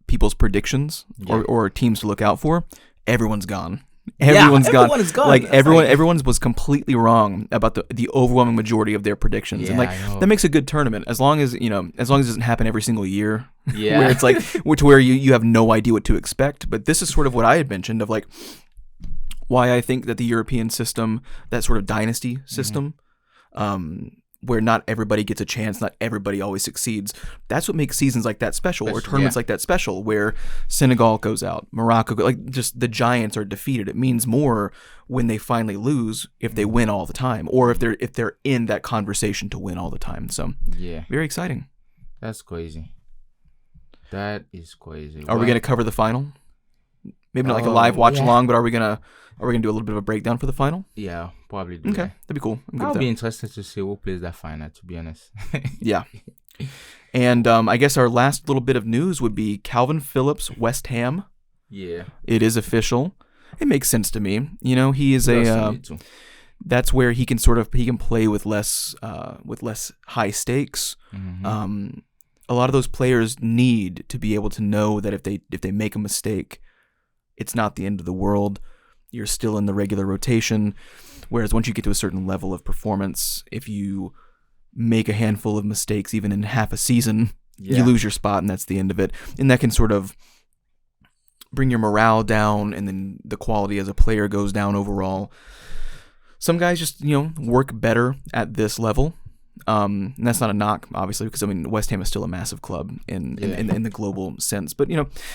people's predictions or teams to look out for, everyone's gone. Everyone's gone. Like everyone's was completely wrong about the overwhelming majority of their predictions. And like that makes a good tournament as long as it doesn't happen every single year. Yeah. Where it's like where you have no idea what to expect. But this is sort of what I had mentioned of like why I think that the European system, that sort of dynasty system, where not everybody gets a chance, not everybody always succeeds. That's what makes seasons like that special, or tournaments like that special, where Senegal goes out, Morocco, like just the giants are defeated. It means more when they finally lose if they win all the time, or if they're in that conversation to win all the time. So very exciting. That's crazy. That is crazy. Are we gonna cover the final? Maybe not like a live watch along, but are we gonna do a little bit of a breakdown for the final? Yeah, probably do. Okay, that'd be cool. I'll be interested to see who plays that final, to be honest. Yeah. And I guess our last little bit of news would be Calvin Phillips, West Ham. Yeah. It is official. It makes sense to me. You know, he is that's where he can play with less high stakes. A lot of those players need to be able to know that if they make a mistake, it's not the end of the world. You're still in the regular rotation. Whereas once you get to a certain level of performance, if you make a handful of mistakes, even in half a season, you lose your spot, and that's the end of it. And that can sort of bring your morale down, and then the quality as a player goes down overall. Some guys just, work better at this level. And that's not a knock, obviously, because West Ham is still a massive club in the global sense. But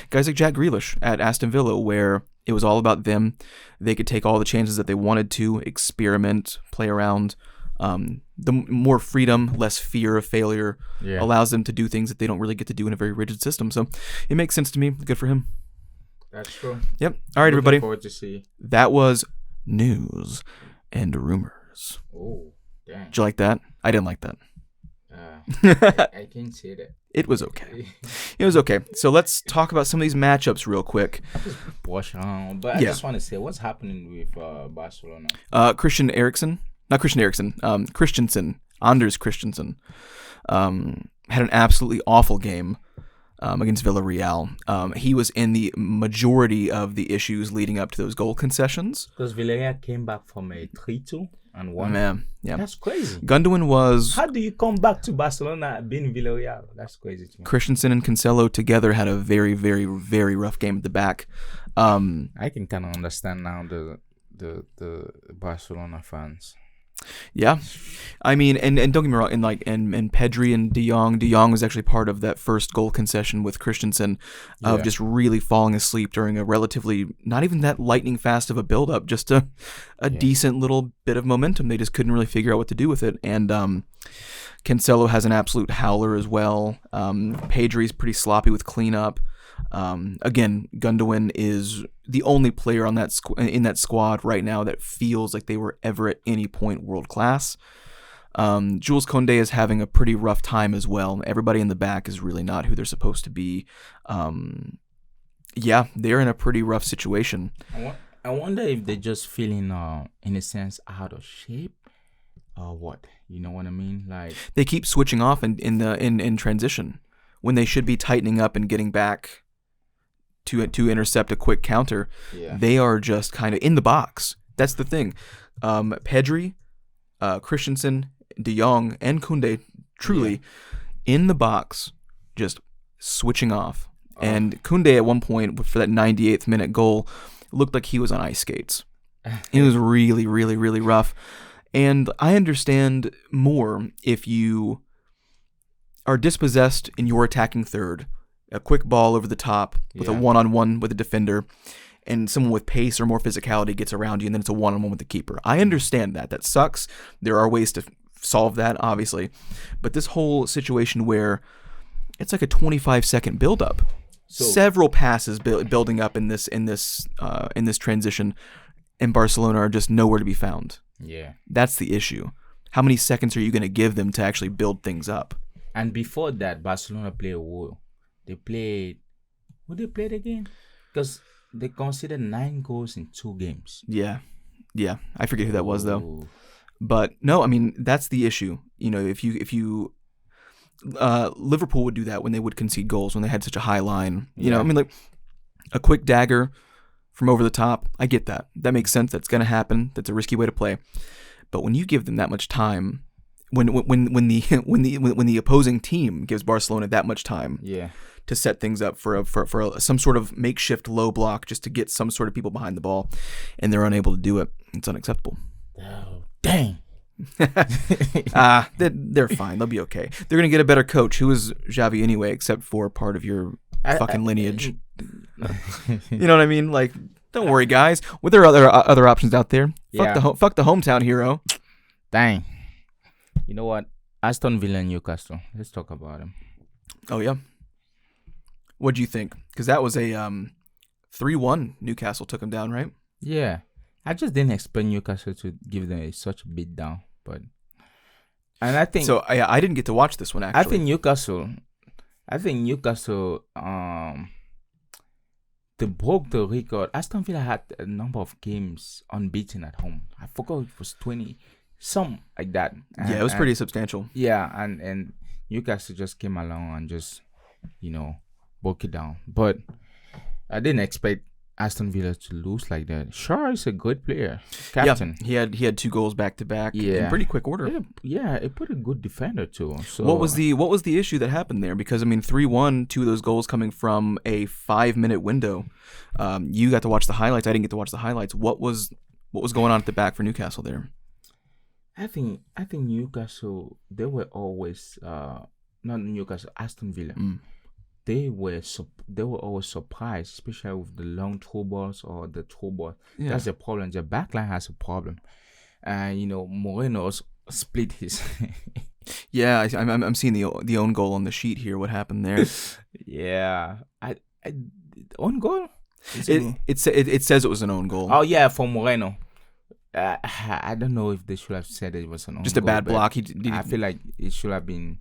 guys like Jack Grealish at Aston Villa, where it was all about them, they could take all the chances that they wanted to, experiment, play around. The more freedom, less fear of failure, allows them to do things that they don't really get to do in a very rigid system. So it makes sense to me. Good for him. That's true. Yep. All right, everybody. Looking forward to see. That was news and rumors. Oh. Dang. Did you like that? I didn't like that. I can't say that. It was okay. It was okay. So let's talk about some of these matchups real quick. But I just want to say, what's happening with Barcelona? Christian Eriksen. Not Christian Eriksen. Christensen. Anders Christensen. Had an absolutely awful game against Villarreal. He was in the majority of the issues leading up to those goal concessions. Because Villarreal came back from a 3-2 and won. Man, yeah. That's crazy. Gundogan was... How do you come back to Barcelona being Villarreal? That's crazy to me. Christensen and Cancelo together had a very, very, very rough game at the back. I can kind of understand now the Barcelona fans. Yeah. I mean, and don't get me wrong, and Pedri and De Jong was actually part of that first goal concession with Christensen, of just really falling asleep during a relatively not even that lightning fast of a build up, just a decent little bit of momentum. They just couldn't really figure out what to do with it, and Cancelo has an absolute howler as well. Pedri's pretty sloppy with cleanup. Again, Gundogan is the only player on that in that squad right now that feels like they were ever at any point world class. Jules Koundé is having a pretty rough time as well. Everybody in the back is really not who they're supposed to be. They're in a pretty rough situation. I wonder if they're just feeling, in a sense, out of shape, or what. You know what I mean? Like, they keep switching off in transition when they should be tightening up and getting back to intercept a quick counter. They are just kind of in the box. That's the thing. Pedri, Christensen, De Jong, and Koundé truly in the box, just switching off. And Koundé at one point for that 98th minute goal looked like he was on ice skates. It was really, really, really rough. And I understand more if you are dispossessed in your attacking third, a quick ball over the top with a one-on-one with a defender, and someone with pace or more physicality gets around you, and then it's a one-on-one with the keeper. I understand that. That sucks. There are ways to solve that, obviously. But this whole situation where it's like a 25-second build-up, several passes building up in this transition, and Barcelona are just nowhere to be found. Yeah. That's the issue. How many seconds are you going to give them to actually build things up? And before that, Barcelona played what they played again? Because they considered 9 goals in 2 games. Yeah. I forget who that was though. But no, I mean, that's the issue. You know, if you Liverpool would do that when they would concede goals, when they had such a high line. You know, I mean, like a quick dagger from over the top. I get that. That makes sense. That's going to happen. That's a risky way to play. But when you give them that much time, when the opposing team gives Barcelona that much time, to set things up for some sort of makeshift low block just to get some sort of people behind the ball, and they're unable to do it, it's unacceptable. Oh, dang. They're fine. They'll be okay. They're gonna get a better coach. Who is Xavi anyway, except for part of your fucking lineage? You know what I mean? Like, don't worry, guys. Well, there are other options out there. Fuck the hometown hero. Dang. You know what? Aston Villa and Newcastle. Let's talk about them. Oh yeah. What do you think? Because that was a 3-1. Newcastle took them down, right? Yeah. I just didn't expect Newcastle to give them such a beat down, and I think so. I didn't get to watch this one actually. I think Newcastle they broke the record. Aston Villa had a number of games unbeaten at home. I forgot it was 20, some like that. It was pretty substantial. Yeah, and Newcastle just came along and just broke it down. But I didn't expect Aston Villa to lose like that. Shaw is a good player, captain. Yeah, he had 2 goals back to back in pretty quick order. Yeah, it put a good defender too. So what was the issue that happened there? Because I mean, 3-1, 2 of those goals coming from a 5-minute window. You got to watch the highlights. I didn't get to watch the highlights. What was going on at the back for Newcastle there? I think Newcastle, they were always not Newcastle, Aston Villa. They were always surprised, especially with the long throw balls or the throw ball. Yeah. That's the problem. The backline has a problem, and Moreno split his. Yeah, I'm seeing the own goal on the sheet here. What happened there? Yeah, I own goal. It says it was an own goal. Oh yeah, for Moreno. I don't know if they should have said it was an own just goal. A bad block. I feel like it should have been.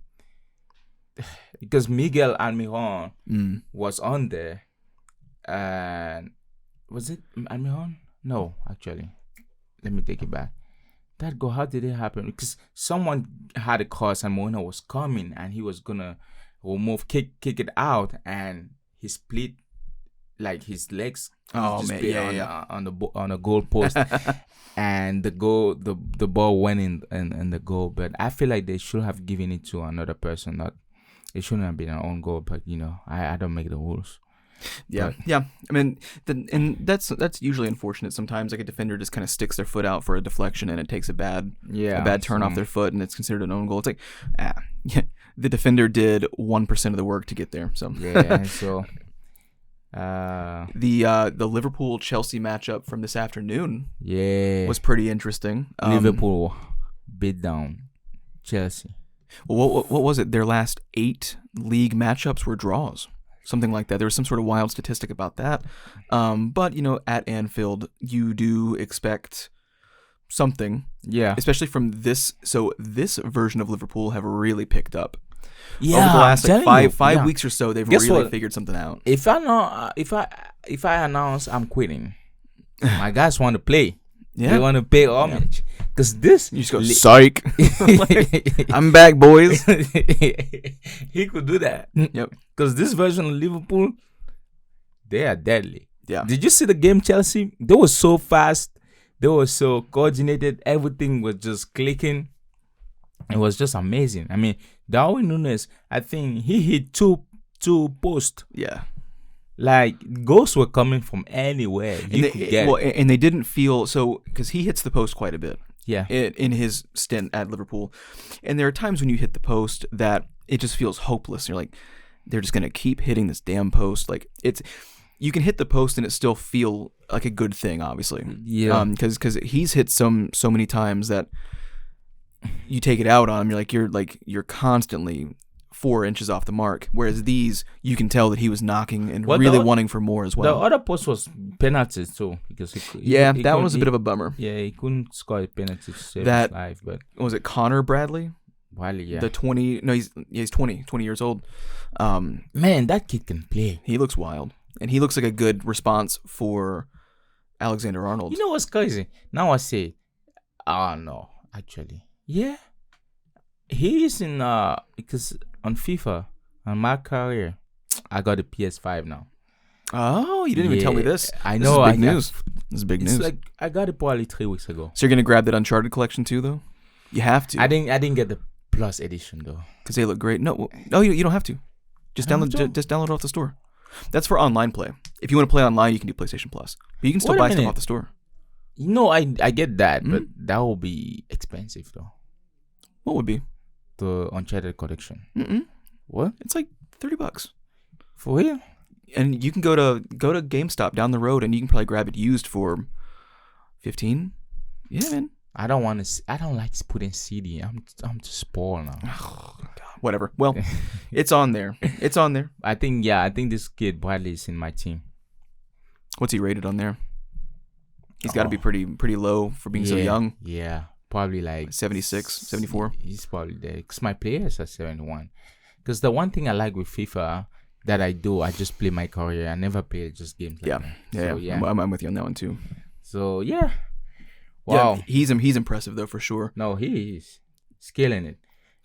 Because Miguel Almiron was on there, and was it Almiron? No, actually, let me take it back. That goal, how did it happen? Because someone had a cross and Moreno was coming, and he was gonna kick it out, and he split like his legs. Oh man, on the goal post, and the ball went in the goal. But I feel like they should have given it to another person. It shouldn't have been an own goal, but I don't make the rules. Yeah, yeah. I mean, and that's usually unfortunate. Sometimes like a defender just kind of sticks their foot out for a deflection, and it takes a bad turn off their foot, and it's considered an own goal. It's like, yeah, the defender did 1% of the work to get there. So yeah, so the Liverpool Chelsea matchup from this afternoon was pretty interesting. Liverpool beat down Chelsea. Well, what was it? Their last 8 league matchups were draws. Something like that. There was some sort of wild statistic about that. But, at Anfield, you do expect something. Yeah. Especially from this. So this version of Liverpool have really picked up. Yeah. Over the last like, 5 you, weeks or so, they've Guess really what? figured something out. If I announce I'm quitting, my guys want to play. Yeah. They want to pay homage. Because this... You just go, psych. I'm back, boys. He could do that. Yep. Because this version of Liverpool, they are deadly. Yeah. Did you see the game, Chelsea? They were so fast. They were so coordinated. Everything was just clicking. It was just amazing. I mean, Darwin Núñez, I think he hit two posts. Yeah. Like, goals were coming from anywhere. And they didn't feel so, because he hits the post quite a bit. Yeah. In his stint at Liverpool. And there are times when you hit the post that it just feels hopeless. You're like, they're just going to keep hitting this damn post. Like, you can hit the post and it still feel like a good thing, obviously. Yeah. Because he's hit so many times that you take it out on him. You're constantly 4 inches off the mark, whereas these, you can tell that he was knocking and really wanting for more as well. The other post was penalties too, because that was a bit of a bummer. Yeah, he couldn't score a penalty to save That his life. But was it Connor Bradley? Wiley, yeah. The 20. No, he's 20 years old. Man, that kid can play. He looks wild, and he looks like a good response for Alexander-Arnold. You know what's crazy? Now I say, no, actually, yeah, he is in because on FIFA, on my career, I got a PS5 now. Oh, you didn't even tell me this. I know. This is big news. This is big news. It's like I got it probably 3 weeks ago. So you're gonna grab that Uncharted collection too, though? You have to. I didn't get the Plus edition though, because they look great. No, you don't have to. Just download it off the store. That's for online play. If you want to play online, you can do PlayStation Plus, but you can still buy stuff off the store. No, I get that, but that will be expensive though. What would be? The Uncharted collection. What? It's like $30 for real. And you can go to GameStop down the road, and you can probably grab it used for $15. Yeah, man. I don't like putting CD. I'm too spoiled now. Oh, God. Whatever. Well, it's on there. It's on there. I think this kid Bradley is in my team. What's he rated on there? He's got to be pretty low for being so young. Yeah. Probably like 76, 74. He's probably there. Because my players are 71. Because the one thing I like with FIFA that I just play my career. I never play just games like that. Yeah. I'm with you on that one too. So, yeah. Wow. Yeah, he's impressive, though, for sure. No, he is. Scaling it.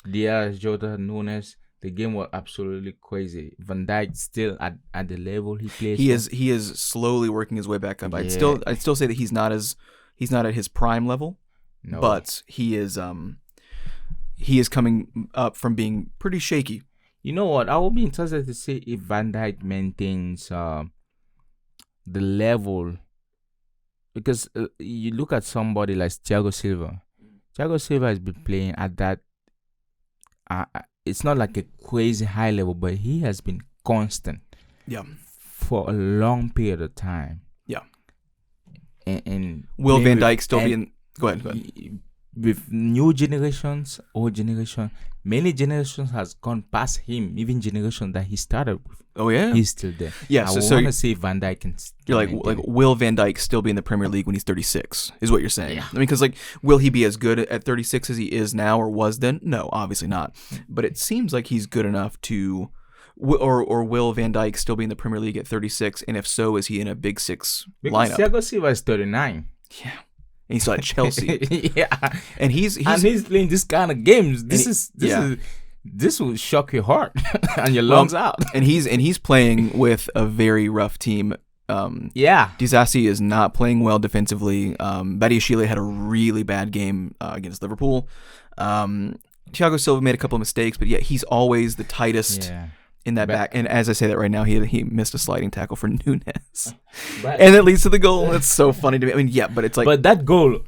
Diaz, Jota, Núñez, the game was absolutely crazy. Van Dijk still at the level he plays. He is slowly working his way back up. Yeah. I'd still say that he's not at his prime level. No. But he is coming up from being pretty shaky. You know what? I will be interested to see if Van Dijk maintains the level, because you look at somebody like Thiago Silva. Thiago Silva has been playing at that. It's not like a crazy high level, but he has been constant. Yeah. For a long period of time. Yeah. And will Van Dijk still be in? Go ahead. With new generations, old generation, many generations has gone past him. Even generation that he started with. Oh yeah, he's still there. Yeah, I want to see if Van Dijk can. You're like, will Van Dijk still be in the Premier League when he's 36? Is what you're saying? Yeah. I mean, because will he be as good at 36 as he is now or was then? No, obviously not. But it seems like he's good enough to. Or will Van Dijk still be in the Premier League at 36? And if so, is he in a Big Six lineup? Thiago Silva is 39. Yeah. And he's still at Chelsea. Yeah. And he's playing this kind of games. This will shock your heart and your lungs out. And he's playing with a very rough team. Disasi is not playing well defensively. Badiashile had a really bad game against Liverpool. Thiago Silva made a couple of mistakes, but yet he's always the tightest in that back. And as I say that right now, he missed a sliding tackle for Nunes, But, and it leads to the goal. That's so funny to me. I mean, yeah, but it's like, but that goal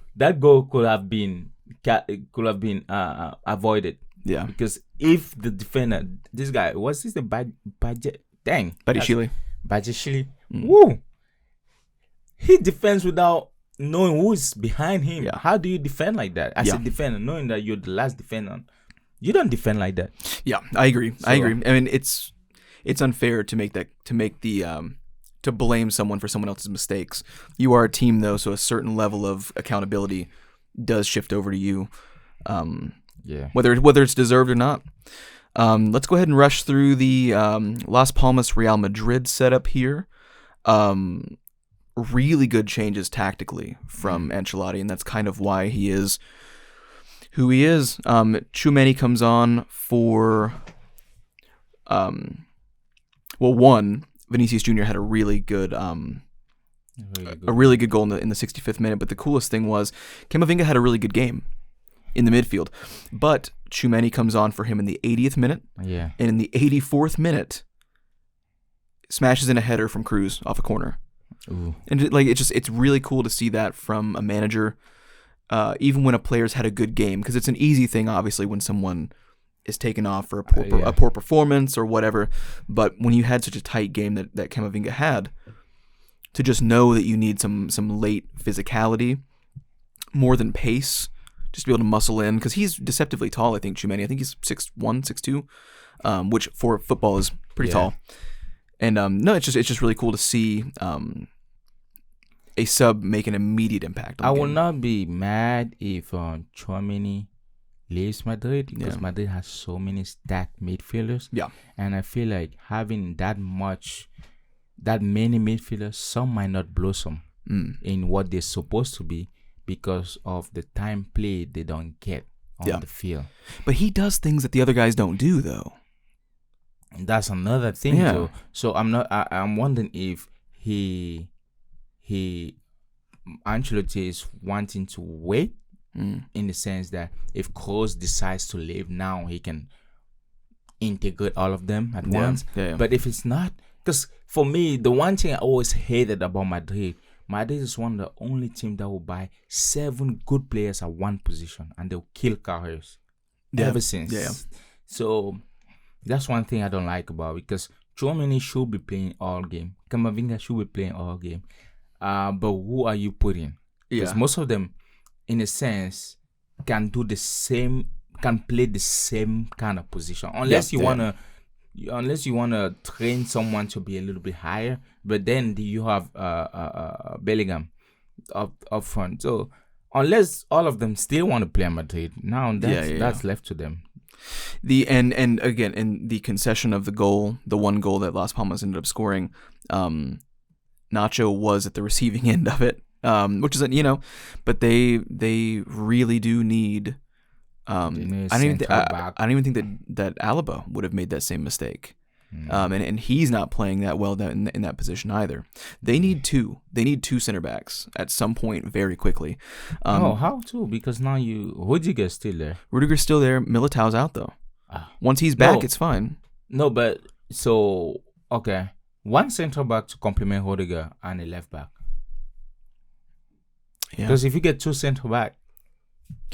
could have been avoided. Yeah, Because if the defender, this guy, what's his name? Badiashile. Badiashile. Woo! He defends without knowing who is behind him. Yeah. How do you defend like that? As a defender, knowing that you're the last defender, you don't defend like that. Yeah, I agree. I mean, it's unfair to to blame someone for someone else's mistakes. You are a team though, so a certain level of accountability does shift over to you. Whether it's deserved or not. Let's go ahead and rush through the Las Palmas Real Madrid setup here. Really good changes tactically from Ancelotti, and that's kind of why he is who he is. Tchouaméni comes on for Vinicius Jr. had a really good goal in the 65th minute, but the coolest thing was Camavinga had a really good game in the midfield, but Tchouaméni comes on for him in the 80th minute, and in the 84th minute smashes in a header from Cruz off a corner. Ooh. And it's really cool to see that from a manager, even when a player's had a good game, because it's an easy thing obviously when someone is taken off for a poor performance or whatever, but when you had such a tight game that Camavinga had, to just know that you need some late physicality more than pace, just to be able to muscle in, because he's deceptively tall. I think he's 6'1", 6'2", which for football is pretty tall. And it's just really cool to see a sub make an immediate impact on the game. will not be mad if Tchouaméni leaves Madrid, because Madrid has so many stacked midfielders. Yeah. And I feel like having that many midfielders, some might not blossom in what they're supposed to be because of the time played they don't get on the field. But he does things that the other guys don't do, though. That's another thing, though. So I'm wondering if Ancelotti is wanting to wait, in the sense that if Kroos decides to leave now, he can integrate all of them at once. But if it's not, because for me, the one thing I always hated about Madrid is one of the only teams that will buy 7 good players at one position and they'll kill careers ever since. So that's one thing I don't like about it, because Tchouaméni should be playing all game. Camavinga should be playing all game. But who are you putting? Because most of them, in a sense, can play the same kind of position. Unless you wanna train someone to be a little bit higher. But then you have Bellingham up front. So unless all of them still want to play Madrid, now that's left to them. And again, in the concession of the one goal that Las Palmas ended up scoring, Nacho was at the receiving end of it, which is, but they really do need. I don't even think that Alaba would have made that same mistake, and he's not playing that well in that position either. They need two center backs at some point very quickly. How to? Because now Rudiger's still there. Rudiger's still there. Militao's out though. Once he's back, it's fine. No, but so okay, one center back to complement Rudiger and a left back. Because if you get 2 center back.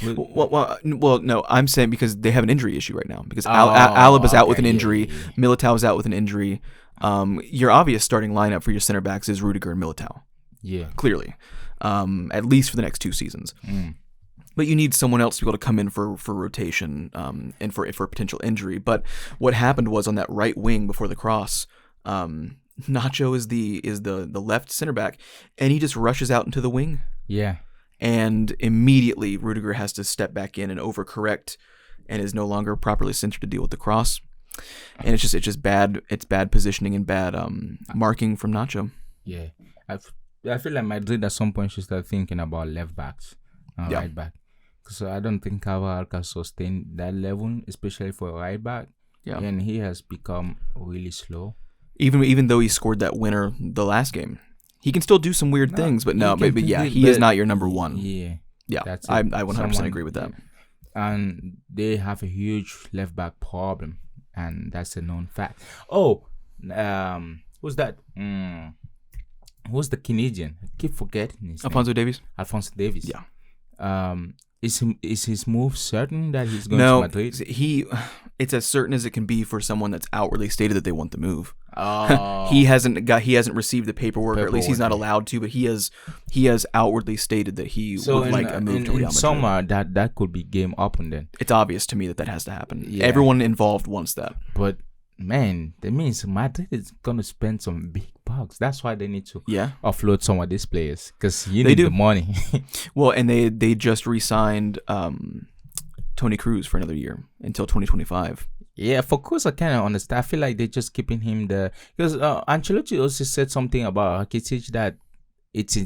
Well, no, I'm saying because they have an injury issue right now. Because Alaba's out with an injury, Militao's out with an injury. Your obvious starting lineup for your center backs is Rudiger and Militao. Yeah, clearly, at least for the next 2 seasons. But you need someone else to be able to come in for rotation, and for potential injury. But what happened was on that right wing before the cross, Nacho is the left center back, and he just rushes out into the wing. Yeah. And immediately Rudiger has to step back in and overcorrect, and is no longer properly centered to deal with the cross. And it's just bad. It's bad positioning and bad marking from Nacho. Yeah, I feel like Madrid at some point should start thinking about left backs and right back, because I don't think Carvajal can sustain that level, especially for a right back. Yeah, and he has become really slow. Even though he scored that winner the last game. He can still do some weird things, but he is not your number one. Yeah, that's I 100% agree with that. And they have a huge left back problem and that's a known fact. Oh, who's that? Who's the Canadian? I keep forgetting his name. Alphonso Davies. Alphonso Davies. Yeah. Is his move certain that he's going No, to Madrid? it's as certain as it can be for someone that's outwardly stated that they want the move. Oh, He hasn't received the paperwork, or at least he's not allowed to. But he has outwardly stated that he would like a move to Real Madrid. In summer, that could be game open then. It's obvious to me that has to happen. Yeah. Everyone involved wants that. But man, that means Madrid is gonna spend some big bucks. That's why they need to offload some of these players, because you need the money. Well, and they just re-signed Tony Cruz for another year until 2025. Yeah, for Cruz, I kind of understand. I feel like they're just keeping him there because Ancelotti also said something about Rakitic that it's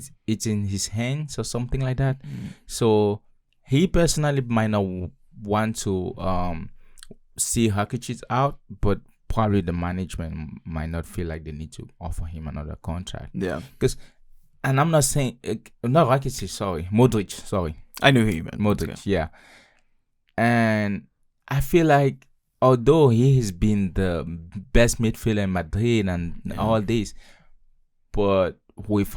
in his hands or something like that. So he personally might not want to see Rakitic out, but probably the management might not feel like they need to offer him another contract. Yeah, and I'm not saying not Rakitic, sorry, Modric, sorry. I knew who you meant. Modric, yeah. And I feel like although he has been the best midfielder in Madrid and all this, but with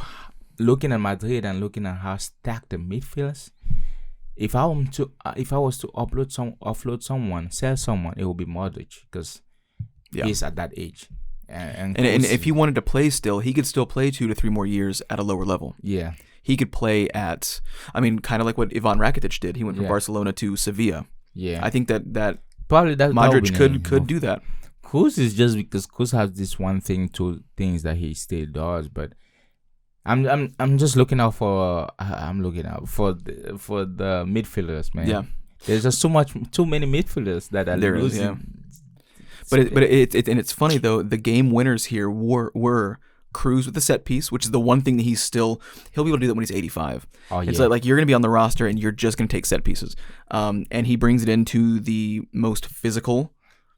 looking at Madrid and looking at how stacked the midfielders, if I was to offload someone, sell someone, it would be Modric, because he's at that age. And if he wanted to play still, he could still play 2 to 3 more years at a lower level. Yeah. He could play at, kind of like what Ivan Rakitic did. He went from Barcelona to Sevilla. Yeah. I think that probably Modric could do that. Cruz is just because Cruz has this one thing, 2 things that he still does, but I'm just looking out for the midfielders, man. Yeah. There's just too many midfielders that are losing. Yeah. But it's funny though. The game winners here were Cruz with the set piece, which is the one thing that he'll be able to do that when he's 85. Oh, yeah. It's like you're going to be on the roster and you're just going to take set pieces. And he brings it into the most physical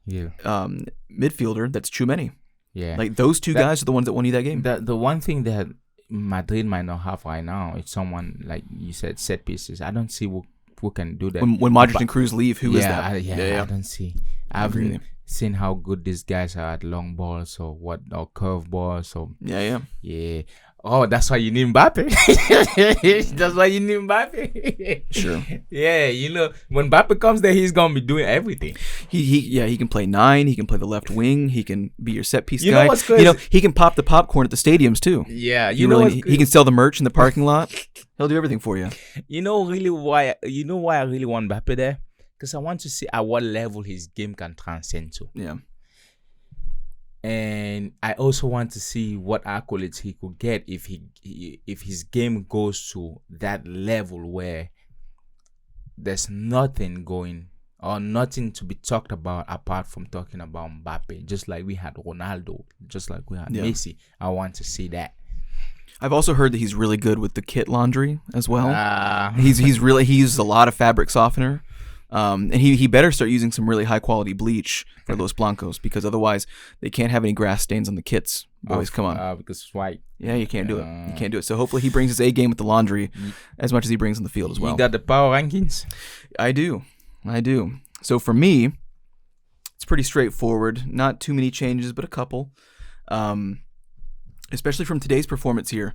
midfielder, that's Tchouaméni. Yeah. Like those two guys are the ones that won you that game. The one thing that Madrid might not have right now is someone, like you said, set pieces. I don't see who can do that. When Modric and Cruz leave, who is that? I don't see. I haven't seen how good these guys are at long balls or curve balls. So yeah. Oh, that's why you need Mbappe. That's why you need Mbappe. Sure. Yeah, when Mbappe comes there, he's gonna be doing everything. He can play 9. He can play the left wing. He can be your set piece guy. Know what's crazy? He can pop the popcorn at the stadiums too. Yeah, he can sell the merch in the parking lot. He'll do everything for you. You know why I really want Mbappe there? Because I want to see at what level his game can transcend to. Yeah. And I also want to see what accolades he could get if his game goes to that level where there's nothing going or nothing to be talked about apart from talking about Mbappe. Just like we had Ronaldo, just like we had Messi. I want to see that. I've also heard that he's really good with the kit laundry as well. He uses a lot of fabric softener. And he better start using some really high quality bleach for Los Blancos, because otherwise they can't have any grass stains on the kits. Boys, come on. Because it's white. Yeah, you can't do it. You can't do it. So hopefully he brings his A game with the laundry as much as he brings on the field as well. You got the power rankings? I do. So for me, it's pretty straightforward. Not too many changes, but a couple. Especially from today's performance here.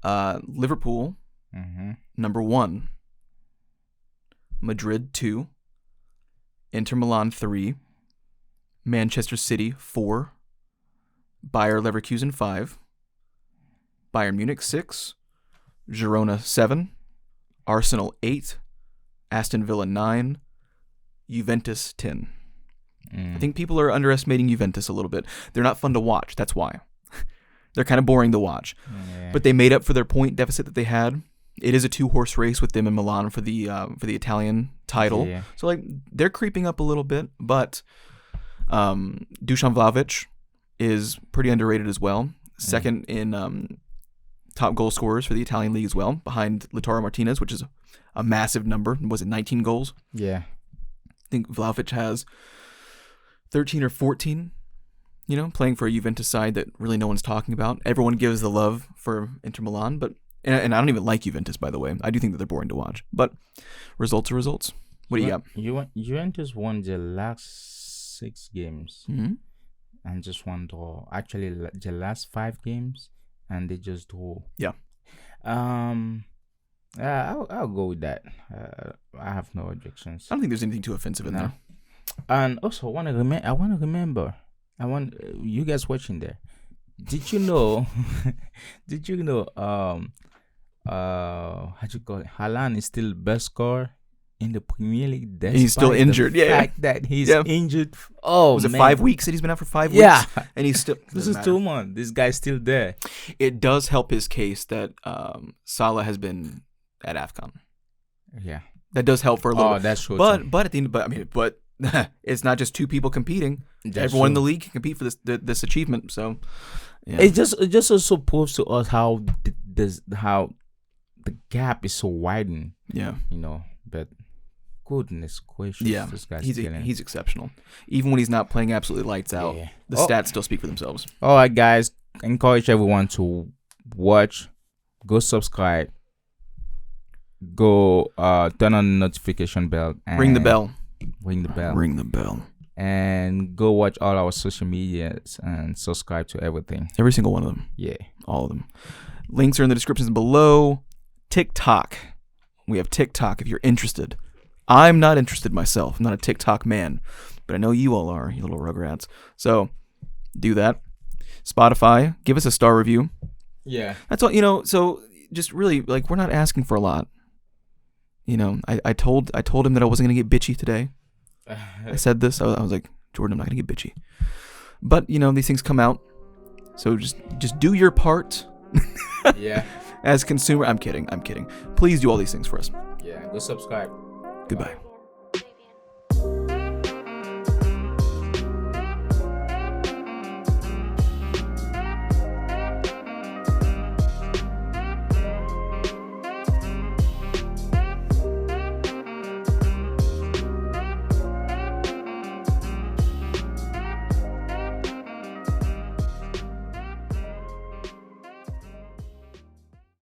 Liverpool, number 1. Madrid 2, Inter Milan 3, Manchester City 4, Bayer Leverkusen 5, Bayern Munich 6, Girona 7, Arsenal 8, Aston Villa 9, Juventus 10. I think people are underestimating Juventus a little bit. They're not fun to watch. That's why. They're kind of boring to watch. But they made up for their point deficit that they had. It is a 2-horse race with them in Milan for the Italian title. Yeah. So like they're creeping up a little bit, but Dusan Vlahovic is pretty underrated as well. Second in top goal scorers for the Italian league as well, behind Lautaro Martinez, which is a massive number. Was it 19 goals? Yeah. I think Vlahovic has 13 or 14, playing for a Juventus side that really no one's talking about. Everyone gives the love for Inter Milan, but and I don't even like Juventus, by the way. I do think that they're boring to watch. But results are results. What do you got? Juventus won their last 6 games Hmm. and just one draw. Actually, the last 5 games, and they just draw. Yeah. I'll go with that. I have no objections. I don't think there's anything too offensive in No. there. And also, I want to remember. I want you guys watching there. Did you know? Did you know? How you call it? Haaland is still best scorer in the Premier League. He's still injured. The fact that he's injured. Oh, Was it man. 5 weeks that he's been out for 5 weeks? Yeah, And he's still. this is 2 months. This guy's still there. It does help his case that Salah has been at AFCON. Yeah. That does help for a little. Oh, that's true. But at the end, but it's not just 2 people competing. Everyone in the league can compete for this achievement. So yeah. It just also proves to us how the gap is so widened. Yeah. But goodness gracious, Yeah, this guy's he's killing. he's exceptional. Even when he's not playing absolutely lights out, Yeah. the stats still speak for themselves. All right, guys, encourage everyone to watch, go subscribe, go turn on the notification bell, and Ring the bell. ring the bell, Ring the bell. and go watch all our social medias and subscribe to everything. Every single one of them. Yeah. All of them. Links are in the descriptions below. TikTok. We have TikTok if you're interested. I'm not interested myself. I'm not a TikTok man, but I know you all are, you little rugrats. So do that. Spotify, give us a star review. Yeah. That's all, so just really, like, we're not asking for a lot. I told him that I wasn't going to get bitchy today. I said this. I was like, Jordan, I'm not going to get bitchy. But, these things come out. So just do your part. Yeah. As consumer. I'm kidding. Please do all these things for us. Yeah. Go subscribe. Goodbye.